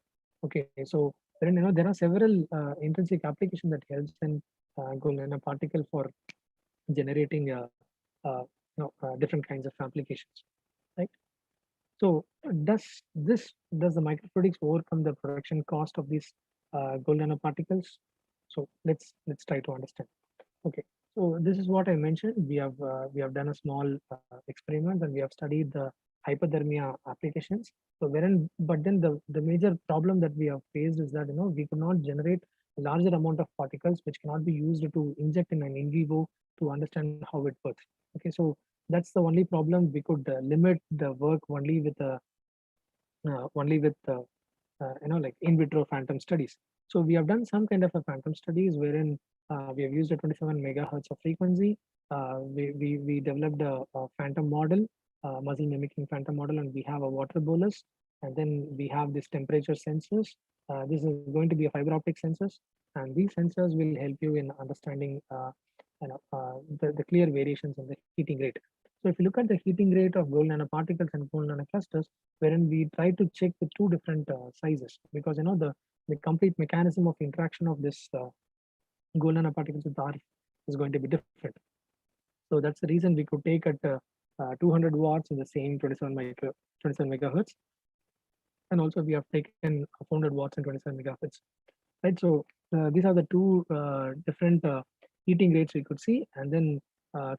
Okay, so then there are several intrinsic application that helps in gold nanoparticle for generating different kinds of applications, right? So does the microfluidics overcome the production cost of these gold nanoparticles? So let's try to understand. Okay, so this is what I mentioned. We have done a small experiment, and we have studied the hypothermia applications. So but then the major problem that we have faced is that we could not generate a larger amount of particles which cannot be used to inject in an in vivo to understand how it works. Okay, so that's the only problem. We could limit the work only with like in vitro phantom studies. So we have done some kind of a phantom studies wherein we have used a 27 megahertz of frequency. We developed a phantom model, muscle mimicking phantom model, and we have a water bolus, and then we have this temperature sensors. This is going to be a fiber optic sensors, and these sensors will help you in understanding the clear variations in the heating rate. So if you look at the heating rate of gold nanoparticles and gold nanoclusters, wherein we try to check the two different sizes, because the complete mechanism of interaction of this gold nanoparticles with R is going to be different. So that's the reason we could take at 200 watts in the same 27 megahertz, and also we have taken 400 watts and 27 megahertz, right? So these are the two different heating rates we could see, and then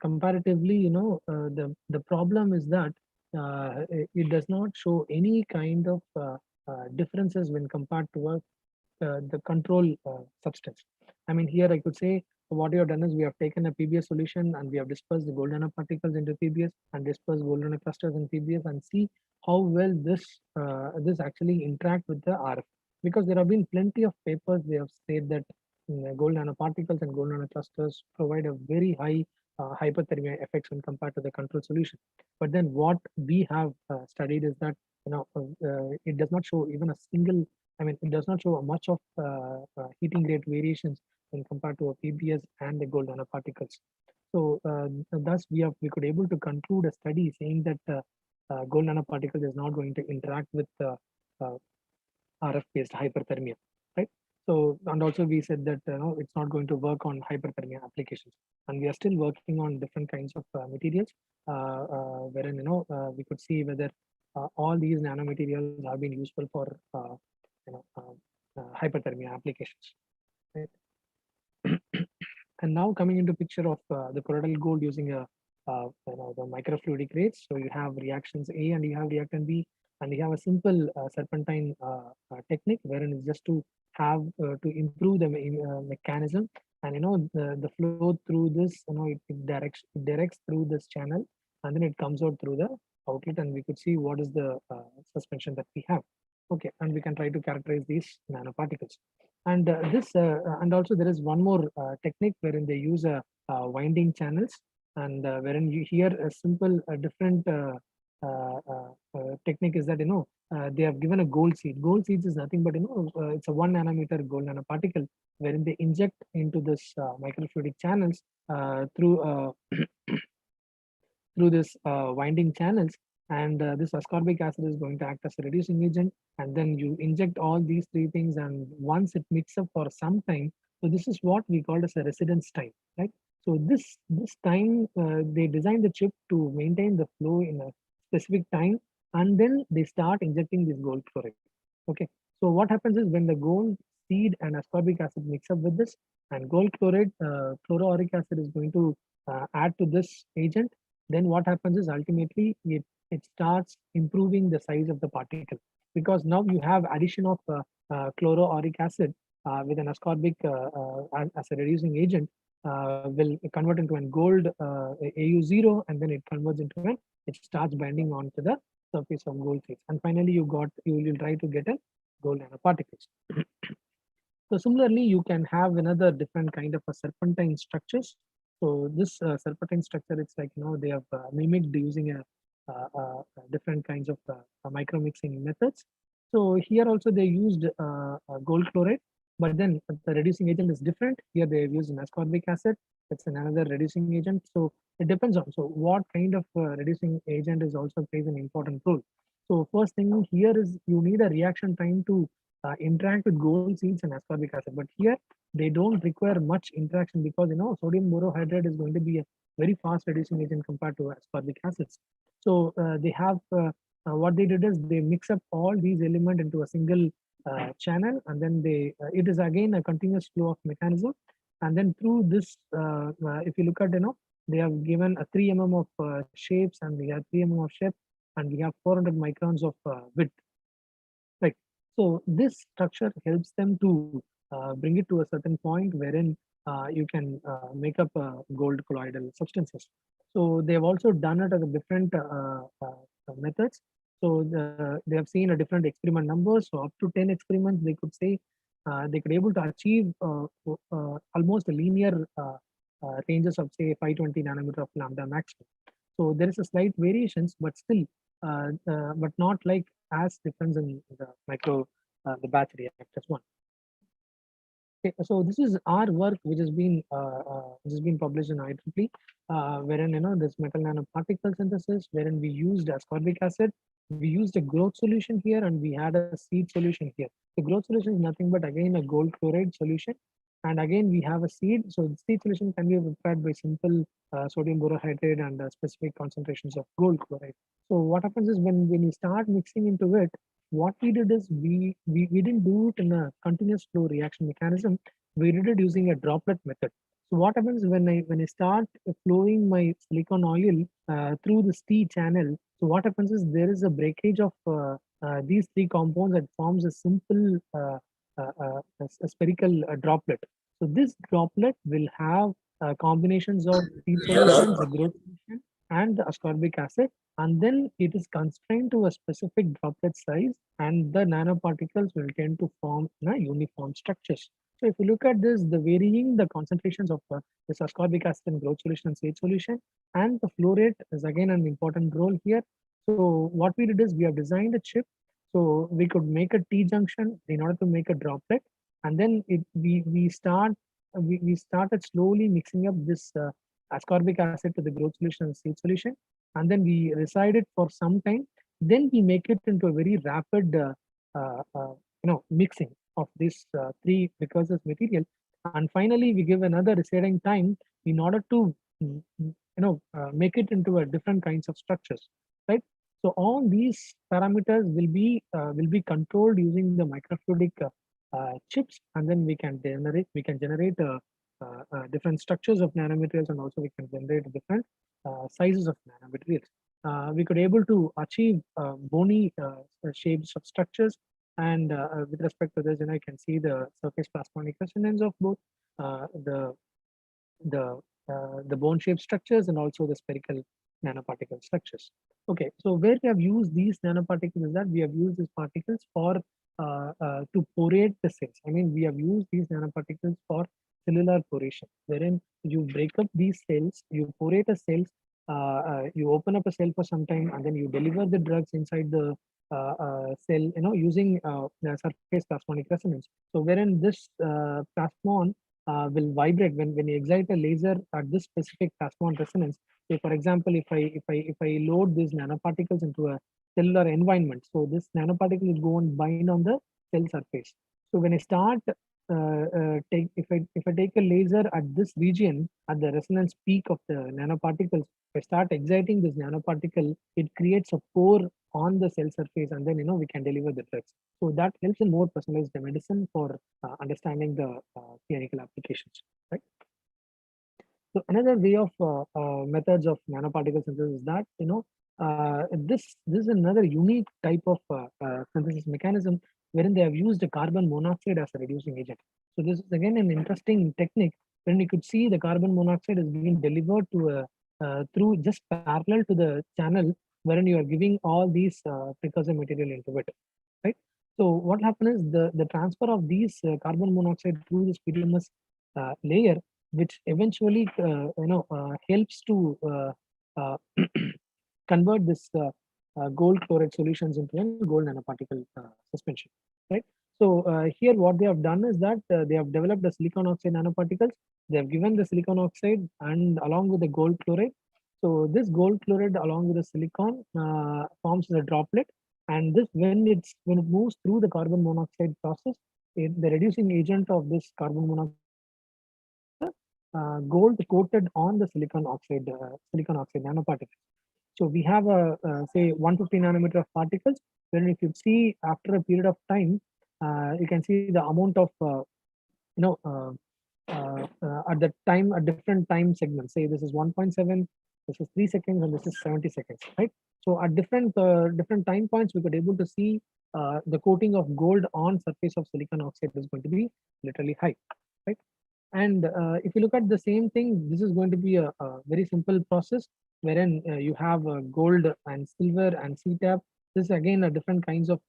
comparatively, the problem is that it does not show any kind of differences when compared to the control substance. I mean, here I could say what we have done is we have taken a PBS solution and we have dispersed the gold nanoparticles into PBS and dispersed gold nanoclusters in PBS and see how well this actually interact with the RF. Because there have been plenty of papers they have said that gold nanoparticles and gold nanoclusters provide a very high hyperthermia effects when compared to the control solution. But then what we have studied is that it does not show even a single. I mean, it does not show much of heating rate variations when compared to a PBS and the gold nanoparticles. So thus we could able to conclude a study saying that gold nanoparticles is not going to interact with uh, RF-based hyperthermia, right? So, and also we said that it's not going to work on hyperthermia applications, and we are still working on different kinds of materials, wherein we could see whether all these nanomaterials have been useful for you know uh, hyperthermia applications, right? And now coming into picture of the colloidal gold using the microfluidic rates. So you have reactions A and you have reactant B, and you have a simple serpentine technique wherein it's just to have to improve the mechanism, and the flow through this, it directs through this channel, and then it comes out through the outlet, and we could see what is the suspension that we have. Okay, and we can try to characterize these nanoparticles. And also there is one more technique wherein they use winding channels, and wherein you hear a simple different technique is that they have given a gold seed. Gold seeds is nothing but it's a 1 nanometer gold nanoparticle wherein they inject into this microfluidic channels through this winding channels, and this ascorbic acid is going to act as a reducing agent, and then you inject all these three things, and once it mixes up for some time, so this is what we call as a residence time, right? So this time they design the chip to maintain the flow in a specific time, and then they start injecting this gold chloride. Okay, so what happens is when the gold seed and ascorbic acid mix up with this, and gold chloride, chloroauric acid is going to add to this agent, then what happens is ultimately it starts improving the size of the particle, because now you have addition of chloroauric acid with an ascorbic as a reducing agent will convert into an gold AU0, and then it converts into an, it starts binding onto the surface of gold phase, and finally you will try to get a gold nanoparticles. So similarly, you can have another different kind of a serpentine structures. So this serpentine structure, it's like they have mimicked using different kinds of micro mixing methods. So here also they used gold chloride, but then the reducing agent is different. Here they have used an ascorbic acid. It's another reducing agent. So it depends on what kind of reducing agent is also plays an important role. So first thing here is you need a reaction time to interact with gold seeds and ascorbic acid. But here they don't require much interaction because sodium borohydride is going to be a very fast reducing agent compared to ascorbic acids. So they have what they did is they mix up all these elements into a single channel, and then it is again a continuous flow of mechanism. And then through this, if you look at they have given a 3 mm of shapes, and we have 3 mm of shape, and we have 400 microns of width. Right. So this structure helps them to bring it to a certain point wherein you can make up gold colloidal substances. So they have also done it as a different methods. So they have seen a different experiment numbers. So up to 10 experiments, they could say they could able to achieve almost a linear ranges of say 520 nanometer of lambda maximum. So there is a slight variations, but still, but not like as difference in the the batch reactors one. Okay, so this is our work, which has been published in IEEE, wherein this metal nanoparticle synthesis, wherein we used ascorbic acid, we used a growth solution here, and we had a seed solution here. The growth solution is nothing but again a gold chloride solution, and again we have a seed. So the seed solution can be prepared by simple sodium borohydride and specific concentrations of gold chloride. So what happens is when you start mixing into it, what we did is we didn't do it in a continuous flow reaction mechanism. We did it using a droplet method. So what happens when I start flowing my silicon oil through this T channel? So what happens is there is a breakage of these three compounds that forms a simple a spherical droplet. So this droplet will have combinations of feed solution, the growth solution, and the ascorbic acid, and then it is constrained to a specific droplet size, and the nanoparticles will tend to form uniform structures. So if you look at this, the varying the concentrations of this ascorbic acid in growth solution and stage solution, and the flow rate is again an important role here. So what we did is we have designed a chip so we could make a T junction in order to make a droplet, and then we started slowly mixing up this ascorbic acid to the growth solution and stage solution, and then we reside it for some time. Then we make it into a very rapid mixing of these three precursors material, and finally we give another residing time in order to make it into a different kinds of structures, right? So all these parameters will be controlled using the microfluidic chips, and then we can generate different structures of nanomaterials, and also we can generate different sizes of nanomaterials. We could able to achieve bony shapes of structures, and with respect to this, I can see the surface plasmonic resonance of both the the the bone shaped structures and also the spherical nanoparticle structures. Okay, so where we have used these nanoparticles is that we have used these particles for to porate the cells. I mean, we have used these nanoparticles for cellular poration, wherein you break up these cells, you porate a cells, you open up a cell for some time, and then you deliver the drugs inside the cell, using the surface plasmonic resonance. So wherein this plasmon will vibrate when you excite a laser at this specific plasmon resonance. Say, for example, if I load these nanoparticles into a cellular environment, so this nanoparticle will go and bind on the cell surface. So when I start take if I take a laser at this region at the resonance peak of the nanoparticles, if I start exciting this nanoparticle, it creates a pore on the cell surface, and then we can deliver the drugs. So that helps in more personalized medicine for understanding the clinical applications, right? So another way of methods of nanoparticle synthesis is that this is another unique type of synthesis mechanism wherein they have used the carbon monoxide as a reducing agent. So this is again an interesting technique when you could see the carbon monoxide is being delivered to a through just parallel to the channel wherein you are giving all these precursor material into it, right? So what happens is the transfer of these carbon monoxide through this PDMS layer, which eventually helps to convert this gold chloride solutions into a gold nanoparticle suspension, right? So here what they have done is that they have developed the silicon oxide nanoparticles. They have given the silicon oxide and along with the gold chloride. So this gold chloride along with the silicon forms a droplet, and this when it moves through the carbon monoxide process, the reducing agent of this carbon monoxide becomes gold coated on the silicon oxide nanoparticles. So we have a say 150 nanometer of particles. Then if you see after a period of time, you can see the amount of you know uh, at the time at different time segments. Say this is 1.7, this is 3 seconds, and this is 70 seconds, right? So at different time points, we could able to see the coating of gold on surface of silicon oxide is going to be literally high, right? And if you look at the same thing, this is going to be a very simple process wherein you have gold and silver and CTAP. This is again a different kinds of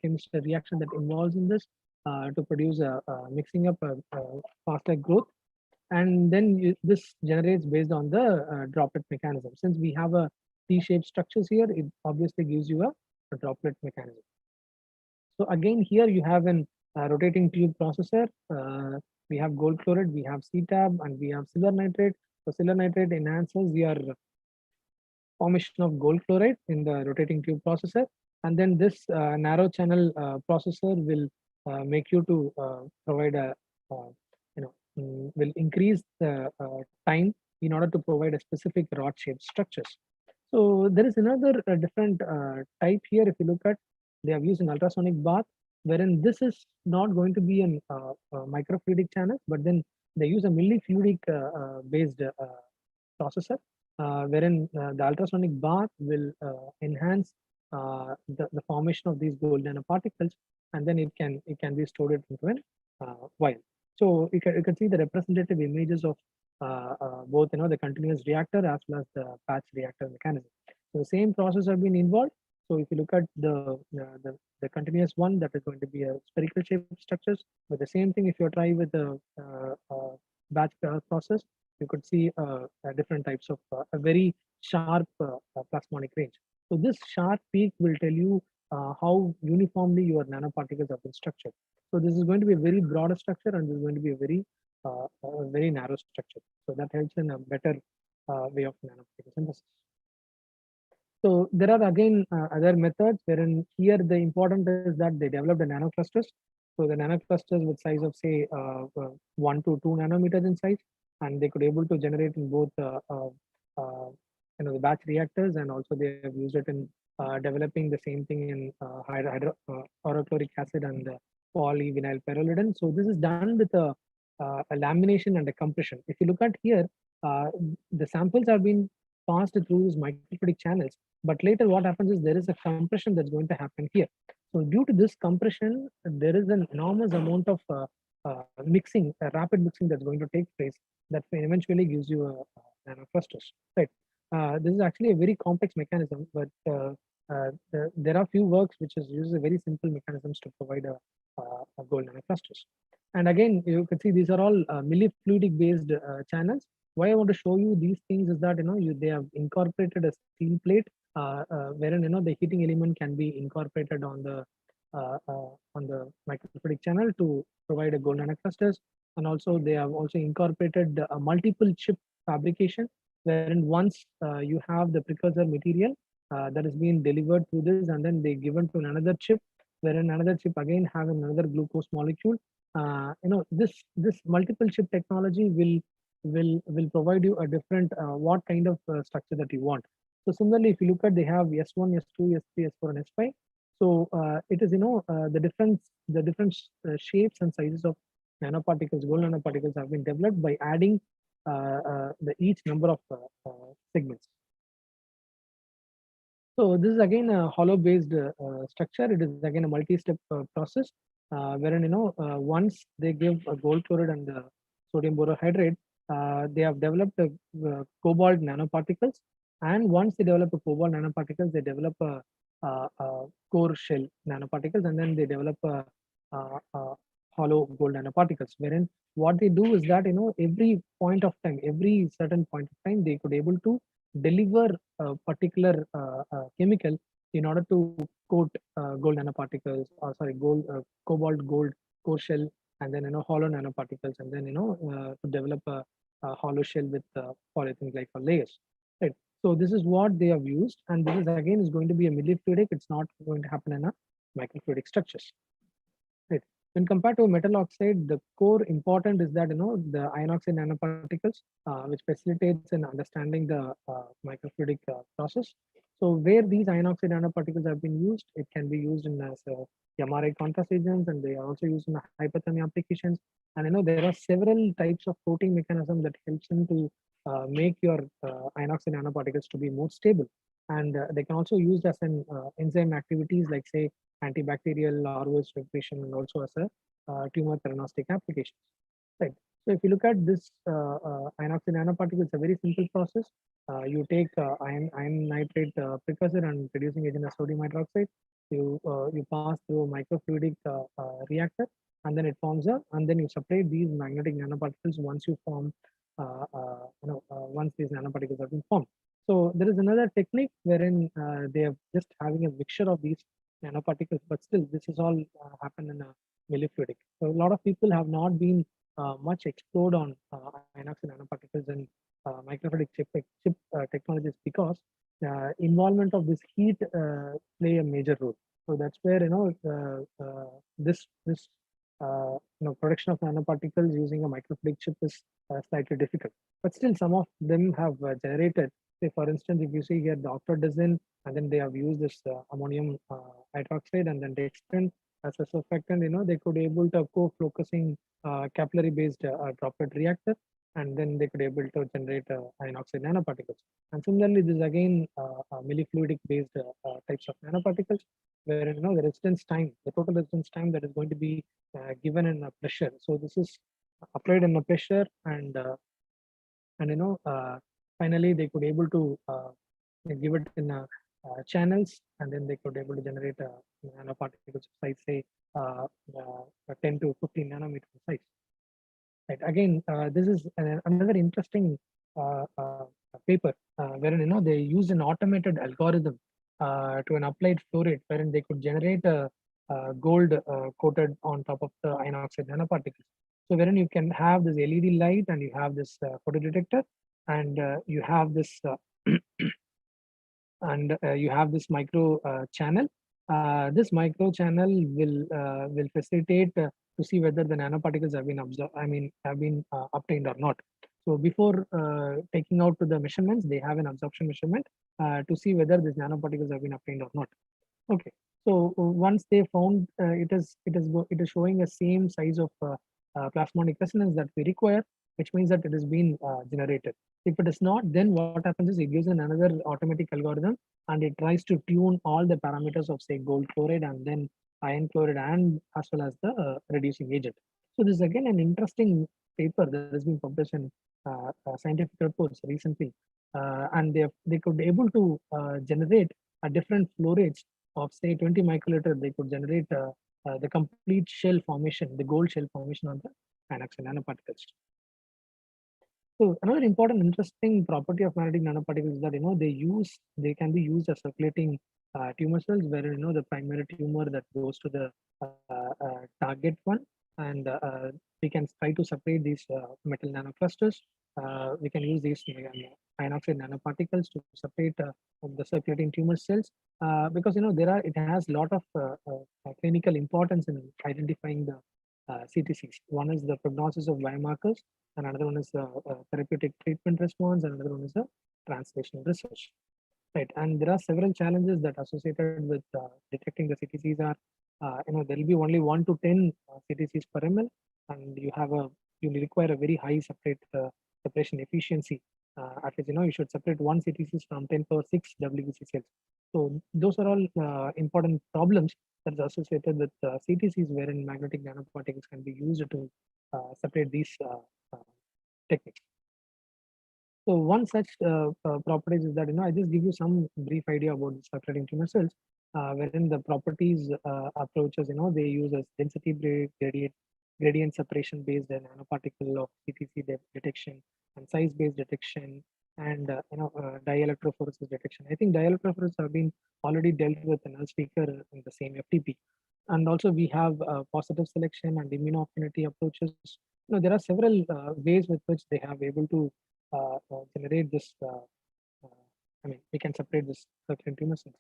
chemical reaction that involves in this to produce mixing up a faster growth. And then this generates based on the droplet mechanism. Since we have a T-shaped structures here, it obviously gives you a droplet mechanism. So again, here you have an rotating tube processor. We have gold chloride, we have CTAB, and we have silver nitrate. So silver nitrate enhances your formation of gold chloride in the rotating tube processor. And then this narrow channel processor will make you to provide a, will increase the time in order to provide a specific rod shaped structures. So there is another different type here. If you look at, they have used an ultrasonic bath, wherein this is not going to be an microfluidic channel, but then they use a millifluidic based processor, wherein the ultrasonic bath will enhance the formation of these gold nanoparticles, and then it can be stored it into an vial. So you can see the representative images of both the continuous reactor as well as the batch reactor mechanism. So the same process have been involved. So if you look at the continuous one, that is going to be a spherical shaped structures. But the same thing, if you try with the batch process, you could see different types of a very sharp plasmonic range. So this sharp peak will tell you how uniformly your nanoparticles have been structured. So this is going to be a very broad structure, and this is going to be a very narrow structure. So that helps in a better way of nanoparticle synthesis. So there are again other methods wherein here the important is that they developed the nanoclusters. So the nanoclusters with size of say 1 to 2 nanometers in size, and they could able to generate in both uh, the batch reactors, and also they have used it in developing the same thing in hydrochloric acid and polyvinyl pyrrolidine. So this is done with a lamination and a compression. If you look at here, uh, the samples have been passed through these microfluidic channels, but later what happens is there is a compression that's going to happen here. So due to this compression, there is an enormous amount of mixing, rapid mixing that's going to take place that eventually gives you a nanoclusters. Right. This is actually a very complex mechanism, but there are few works which is uses very simple mechanisms to provide a gold nanoclusters. And again, you can see these are all millifluidic based channels. Why I want to show you these things is that they have incorporated a steel plate wherein the heating element can be incorporated on the microfluidic channel to provide a gold nanoclusters. And also they have also incorporated a multiple chip fabrication, wherein once you have the precursor material that is being delivered through this, and then they given to another chip, wherein another chip again have another glucose molecule. This multiple chip technology will provide you a different what kind of structure that you want. So similarly, if you look at, they have S1, S2, S3, S4, and S5. So it is the different shapes and sizes of nanoparticles, gold nanoparticles have been developed by adding the each number of segments. So this is again a hollow-based structure. It is again a multi-step process, wherein once they give a gold chloride and sodium borohydride, they have developed cobalt nanoparticles. And once they develop a cobalt nanoparticles, they develop a core shell nanoparticles, and then they develop a hollow gold nanoparticles. Wherein what they do is that every point of time, every certain point of time, they could able to deliver a particular chemical in order to coat gold nanoparticles, or sorry, cobalt gold core shell, and then hollow nanoparticles, and then to develop a hollow shell with polyethylene glycol layers. Right. So this is what they have used, and this is again is going to be a millifluidic. It's not going to happen in a microfluidic structures. Right. When compared to a metal oxide, the core important is that the iron oxide nanoparticles, which facilitates in understanding the microfluidic process. So where these iron oxide nanoparticles have been used, it can be used in as MRI contrast agents, and they are also used in hyperthermia applications. And there are several types of coating mechanism that helps them to make your iron oxide nanoparticles to be more stable. And they can also used as an enzyme activities like say antibacterial, larval filtration, and also as a tumor theranostic application. Right. So if you look at this iron oxide nanoparticle, it's a very simple process. You take iron nitrate precursor and reducing agent as sodium hydroxide. You pass through a microfluidic reactor, and then it forms a, and then you separate these magnetic nanoparticles once you form, once these nanoparticles have been formed. So there is another technique wherein they are just having a mixture of these nanoparticles, but still this is all happen in a millifluidic. So a lot of people have not been much explored on iron oxide nanoparticles and microfluidic chip technologies, because involvement of this heat play a major role. So that's where this production of nanoparticles using a microfluidic chip is slightly difficult. But still, some of them have generated. Say, for instance, if you see here, Dr. Dozen, and then they have used this ammonium hydroxide and then dextrin, as a surfactant, they could able to co-focusing capillary based droplet reactor, and then they could able to generate iron oxide nanoparticles. And similarly, this is again millifluidic based types of nanoparticles, where the resistance time, the total resistance time that is going to be given in a pressure. So this is applied in a pressure, and finally they could able to give it in channels, and then they could able to generate nanoparticles of size, say, uh, 10 to 15 nanometer size. Right. Again, this is another interesting paper wherein they use an automated algorithm to an applied flow rate, wherein they could generate a gold coated on top of the iron oxide nanoparticles. So wherein you can have this LED light, and you have this photodetector, and you have this and you have this micro channel. This micro channel will facilitate to see whether the nanoparticles have been observed. I mean, have been obtained or not. So before taking out to the measurements, they have an absorption measurement to see whether these nanoparticles have been obtained or not. Okay. So once they found it is showing the same size of plasmonic resonance that we require, which means that it has been generated. If it is not, then what happens is it gives another automatic algorithm, and it tries to tune all the parameters of, say, gold chloride, and then iron chloride, and as well as the reducing agent. So this is again an interesting paper that has been published in scientific reports recently, and they could able to generate a different flow rates of, say, 20 microliter. They could generate the complete shell formation, the gold shell formation on the nanoparticles. So another important interesting property of magnetic nanoparticles is that they can be used as circulating tumor cells, where the primary tumor that goes to the target one, and we can try to separate these metal nanoclusters. We can use these iron oxide nanoparticles to separate the circulating tumor cells, because it has a lot of clinical importance in identifying the CTCs. One is the prognosis of biomarkers, and another one is the therapeutic treatment response, and another one is the translational research. Right, and there are several challenges that associated with detecting the CTCs are, there will be only 1 to 10 CTCs per ml, and you require a very high separation efficiency. At least you should separate one CTCs from 10 power 6 WBC cells. So those are all important problems that is associated with CTCs, wherein magnetic nanoparticles can be used to separate these uh, techniques. So one such properties is that I just give you some brief idea about the circulating tumor cells, wherein the properties approaches they use as density gradient separation based nanoparticle of CTC detection, and size based detection, and dielectrophoresis detection. I think dielectrophoresis have been already dealt with in a speaker in the same FTP, and also we have positive selection and immunoaffinity approaches. There are several ways with which they have able to generate this. We can separate this circulating tumor cells.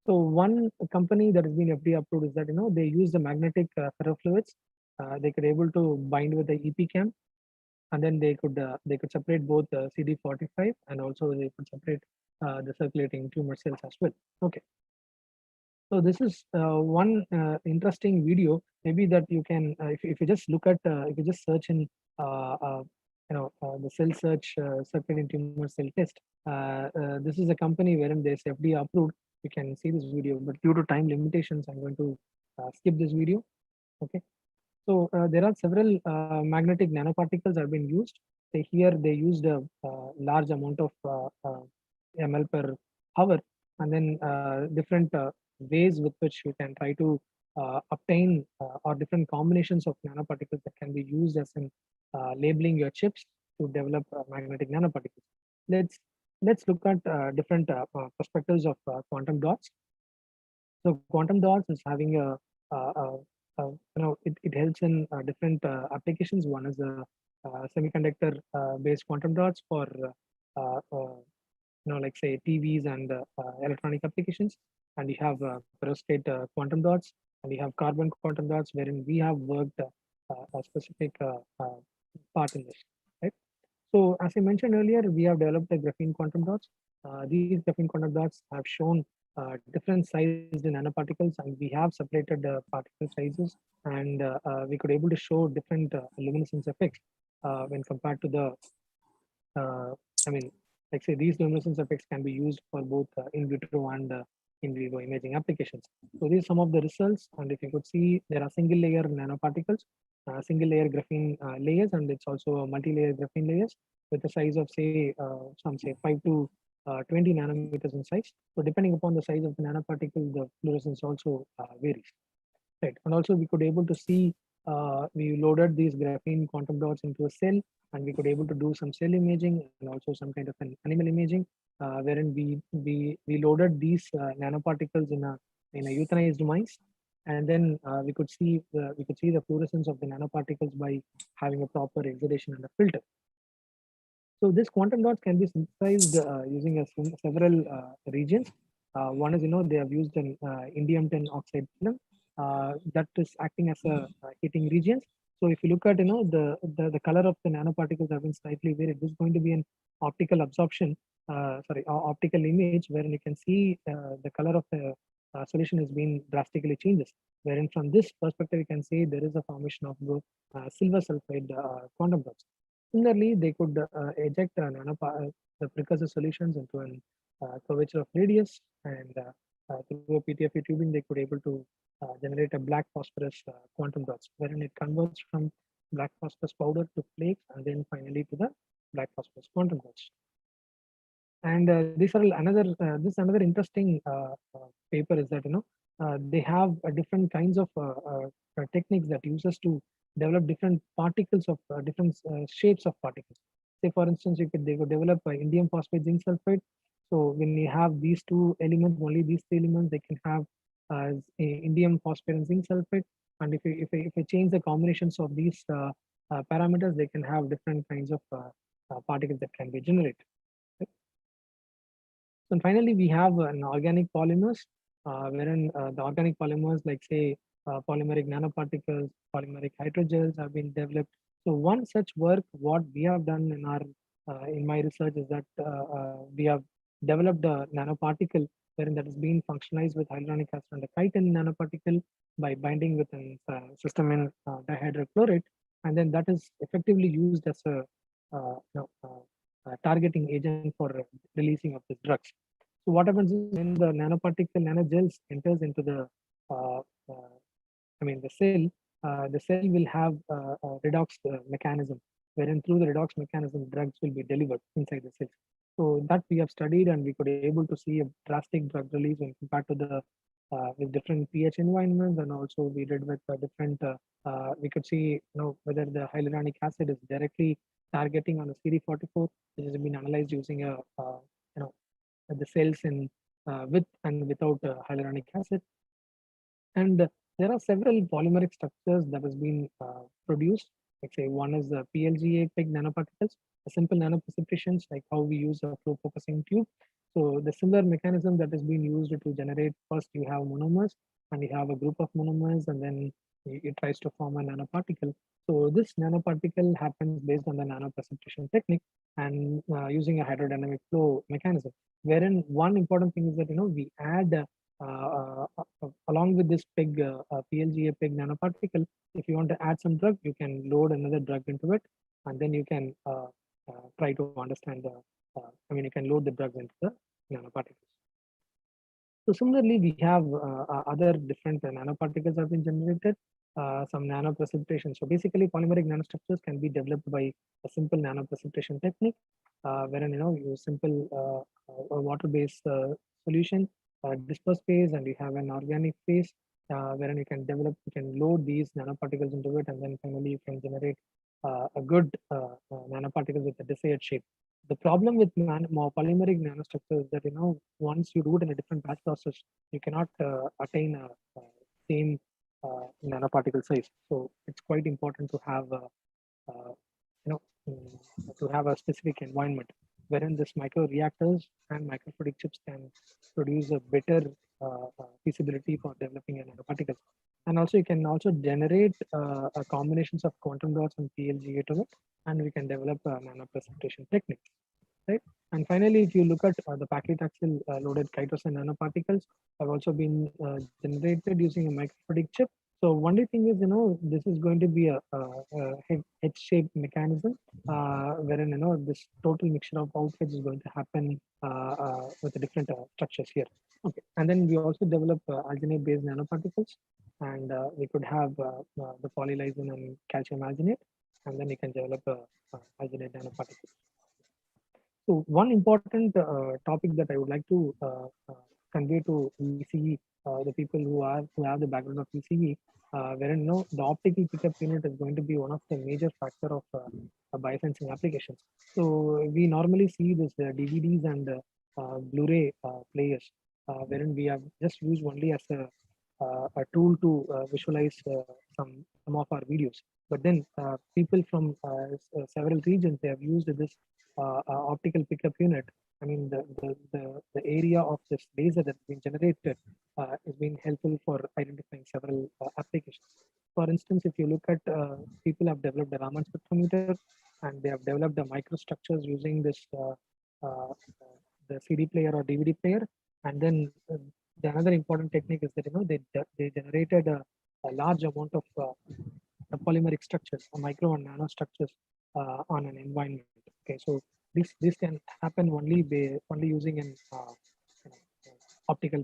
So one company that has been FDA approved is that they use the magnetic ferrofluids. They could able to bind with the EPCAM, and then they could separate both CD45, and also they could separate the circulating tumor cells as well. Okay. So this is one interesting video. Maybe that you can, if you just look at, if you just search in, the cell search circulating tumor cell test. This is a company wherein there's FDA approved. You can see this video, but due to time limitations, I'm going to skip this video. Okay. So there are several magnetic nanoparticles have been used. Here they used a large amount of ml per hour, and then different ways with which you can try to obtain or different combinations of nanoparticles that can be used as in labeling your chips to develop magnetic nanoparticles. Let's look at different perspectives of quantum dots. So quantum dots is having it helps in different applications. One is a semiconductor based quantum dots for like, say, TVs and electronic applications. And we have perovskite quantum dots, and we have carbon quantum dots, wherein we have worked a specific part in this, right? So as I mentioned earlier, we have developed a graphene quantum dots. These graphene quantum dots have shown different sized nanoparticles, and we have separated particle sizes, and we could able to show different luminescence effects when compared to the uh, I mean, like say these luminescence effects can be used for both in vitro and in vivo imaging applications. So these are some of the results, and if you could see, there are single layer nanoparticles, single layer graphene layers, and it's also a multi-layer graphene layers with a size of say some say 5 to 20 nanometers in size. So depending upon the size of the nanoparticle, the fluorescence also varies. Right. And also we could able to see, we loaded these graphene quantum dots into a cell, and we could able to do some cell imaging and also some kind of an animal imaging, wherein we loaded these nanoparticles in a euthanized mice, and then we could see the fluorescence of the nanoparticles by having a proper exudation and a filter. So these quantum dots can be synthesized using several regions. One is, they have used an indium tin oxide film that is acting as a heating region. So if you look at, the color of the nanoparticles have been slightly varied. This is going to be an optical absorption, optical image, wherein you can see the color of the solution has been drastically changes. Wherein from this perspective, you can see there is a formation of silver sulfide quantum dots. Similarly, they could eject the precursor solutions into an curvature of radius, and through a PTFE tubing, they could able to generate a black phosphorus quantum dots, wherein it converts from black phosphorus powder to flakes, and then finally to the black phosphorus quantum dots. And these are another this another interesting paper is that they have different kinds of techniques that uses to develop different particles of different shapes of particles. Say for instance, they could develop indium phosphate zinc sulfide. So when you have these two elements, only these three elements, they can have indium phosphate and zinc sulfide. And if you change the combinations of these parameters, they can have different kinds of particles that can be generated. And finally, we have an organic polymers, wherein the organic polymers, like say polymeric nanoparticles, polymeric hydrogels, have been developed. So one such work, what we have done in my research is that we have developed a nanoparticle wherein that is being functionalized with hyaluronic acid and a chitin nanoparticle by binding with a system in dihydrochloride, and then that is effectively used as a targeting agent for releasing of these drugs. So what happens is when the nanoparticle nanogels enters into uh, uh, the cell will have a redox mechanism, wherein through the redox mechanism, drugs will be delivered inside the cells. So that we have studied, and we could able to see a drastic drug release when compared to the with different pH environments, and also we did with different. We could see, whether the hyaluronic acid is directly targeting on the CD44, which has been analyzed using a you know the cells in with and without hyaluronic acid. And there are several polymeric structures that has been produced. Like say one is the PLGA PEG nanoparticles, a simple nanoprecipitations like how we use a flow focusing tube. So the similar mechanism that is being used to generate, first you have monomers, and you have a group of monomers, and then it tries to form a nanoparticle. So this nanoparticle happens based on the nanoprecipitation technique and using a hydrodynamic flow mechanism. Wherein one important thing is that we add along with this PLGA PEG nanoparticle, if you want to add some drug, you can load another drug into it, and then you can try to understand you can load the drugs into the nanoparticles. So similarly, we have other different nanoparticles have been generated, some nanoprecipitation. So basically, polymeric nanostructures can be developed by a simple nanoprecipitation technique, wherein you simple a water-based solution, disperse phase, and you have an organic phase, wherein you can load these nanoparticles into it, and then finally you can generate a good nanoparticle with a desired shape. The problem with more polymeric nanostructure is that once you do it in a different batch process, you cannot attain a, same nanoparticle size. So it's quite important to have you know to have a specific environment wherein this micro reactors and microfluidic chips can produce a better feasibility for developing a nanoparticles. And also you can also generate combinations of quantum dots and PLGA to it, and we can develop nanoprecipitation techniques. right? And finally, if you look at the paclitaxel loaded chitin nanoparticles have also been generated using a microfluidic chip. So only thing is, this is going to be a H-shaped mechanism, wherein this total mixture of outfits is going to happen with the different structures here. Okay, and then we also develop alginate-based nanoparticles, and we could have the polylysin and calcium alginate, and then you can develop alginate nanoparticles. So one important topic that I would like to convey to ECE, the people who have the background of ECE, wherein the optical pickup unit is going to be one of the major factor of biosensing applications. So we normally see this DVDs and Blu-ray players, wherein we have just used only as a tool to visualize some of our videos. But then people from several regions, they have used this optical pickup unit. I mean, the area of this laser that's been generated is being helpful for identifying several applications. For instance, if you look at people have developed a Raman spectrometer, and they have developed the microstructures using this the CD player or DVD player, and then the another important technique is that they generated a large amount of polymeric structures, micro and nano structures on an environment. Okay, so this can happen only using an optical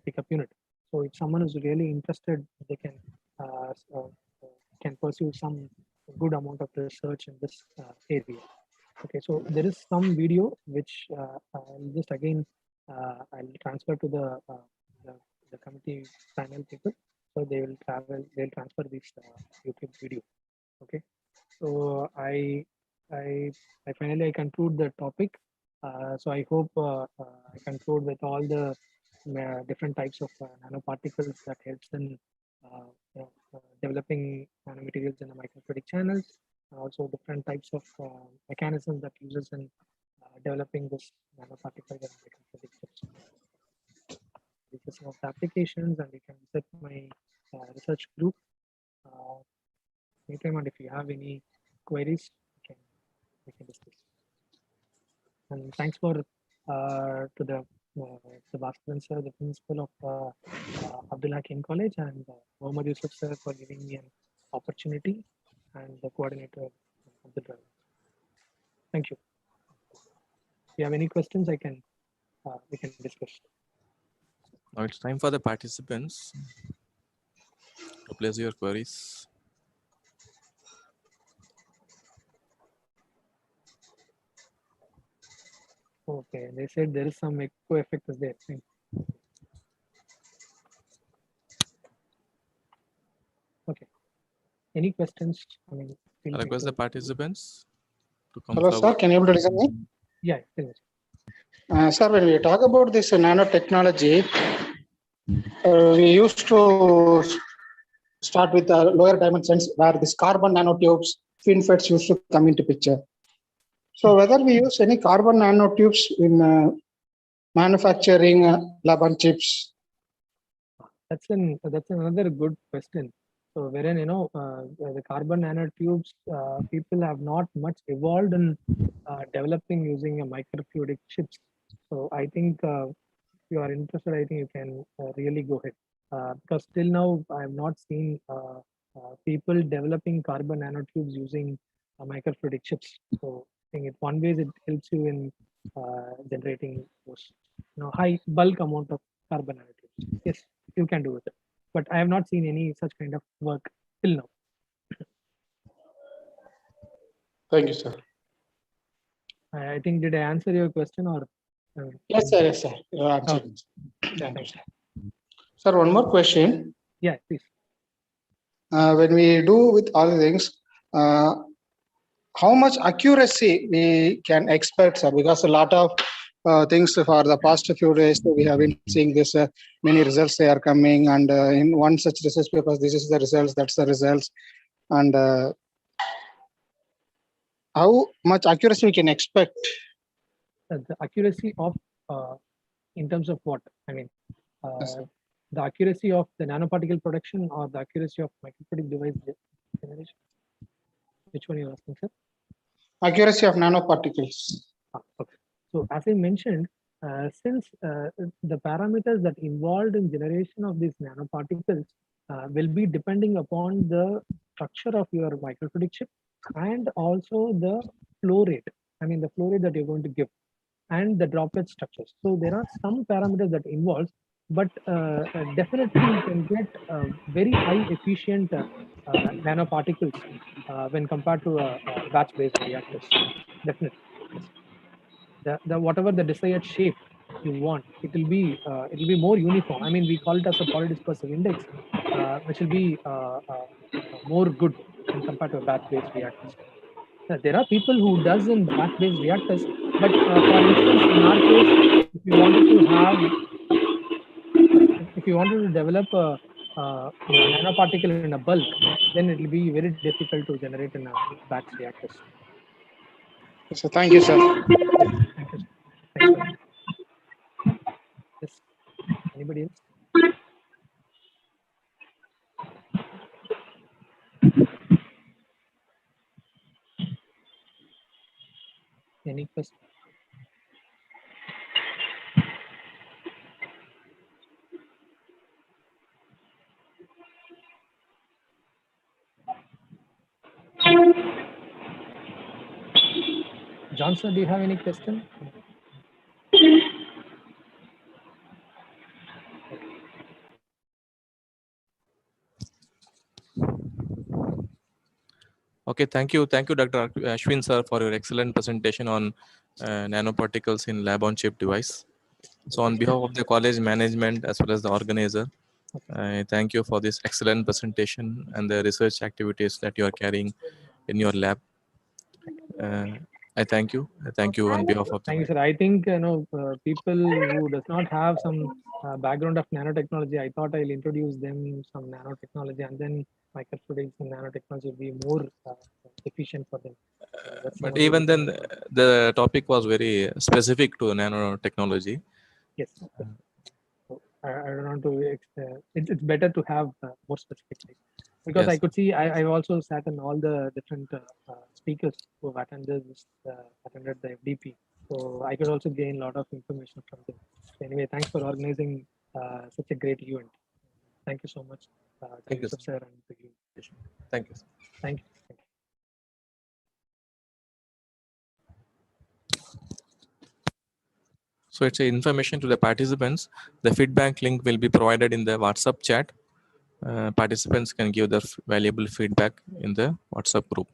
pickup unit. So if someone is really interested, they can pursue some good amount of research in this area. Okay, so there is some video which I'll just again I'll transfer to the, the committee panel people, so they'll transfer this YouTube video. Okay, so I finally I conclude the topic. So I hope I conclude with all the different types of nanoparticles that helps in developing nanomaterials in the microfluidic channels, and also different types of mechanisms that uses in developing this nanoparticles and microfluidic chips. This is some of the applications, and you can visit my research group anytime, and if you have any queries, we can discuss. And thanks for to the Bhaskaran sir, the principal of Abdul Hakim College, and Mohammad Yusuf sir for giving me an opportunity, and the coordinator of the drive. Thank you. If you have any questions, we can discuss. Now it's time for the participants to place your queries. Okay, they said there is some echo effect is there. Okay. Any questions? I mean, I request the participants to come Hello, forward. sir. Can you able to listen me? Yeah. Sir, when we talk about this nanotechnology, we used to start with the lower dimensions where this carbon nanotubes, FinFETs used to come into picture. So whether we use any carbon nanotubes in manufacturing lab chips? That's another good question. So wherein the carbon nanotubes, people have not much evolved in developing using a microfluidic chips. So I think if you are interested, I think you can really go ahead, because till now I have not seen people developing carbon nanotubes using microfluidic chips. So I think it one ways it helps you in generating those high bulk amount of carbon nanotubes. Yes, you can do it, but I have not seen any such kind of work till now. Thank you, sir. I think, did I answer your question or? Yes, sir. Yes, sir. You answered. Thank you, sir. Sir, one more question. Yeah, please. When we do with all the things, how much accuracy we can expect, sir? Because a lot of things for the past few days we have been seeing this many results they are coming, and in one such research papers, this is the results, that's the results, and how much accuracy we can expect? The accuracy of in terms of what? I mean, Yes, the accuracy of the nanoparticle production or the accuracy of microfluidic device generation? Which one are you asking, sir? accuracy of nanoparticles. Okay. So as I mentioned, since the parameters that involved in generation of these nanoparticles will be depending upon the structure of your microfluidic chip and also the flow rate. I mean, the flow rate that you're going to give and the droplet structures. So there are some parameters that involves, but definitely you can get very high efficient nanoparticles when compared to batch-based reactors. Definitely, yes. The whatever the desired shape you want, it will be more uniform. I mean, we call it as a polydispersive index, which will be more good when compared to a batch-based reactors. There are people who does in batch-based reactors, but for instance, in our case, if you wanted to have, if you wanted to develop a nanoparticle in a bulk, then it will be very difficult to generate in a batch reactors. So thank you, sir. Yes, thank you. Thanks for that. Yes. Anybody else? Any question? Johnson, do you have any question? Okay. Okay, thank you, Dr. Ashwin sir, for your excellent presentation on nanoparticles in lab-on-chip device. So, on behalf of the college management as well as the organizer, I thank you for this excellent presentation and the research activities that you are carrying in your lab. I thank you. I thank you on behalf of the. Thank you, sir. I think people who does not have some background of nanotechnology, I thought I'll introduce them some nanotechnology, and then microfluidics and nanotechnology will be more efficient for them. That's the But only even reason. then, the topic was very specific to nanotechnology. Yes. Yes. So I don't want to. It's better to have more specific, right? Because I Yes. could see I've also sat in all the different speakers who have attended the FDP. So I could also gain a lot of information from them. So anyway, thanks for organizing such a great event. Thank you so much to Thank you. Yusuf sir and to you. Thank you. Thank you. Thank you. So it's a information to the participants. The feedback link will be provided in the WhatsApp chat. Participants can give their valuable feedback in the WhatsApp group.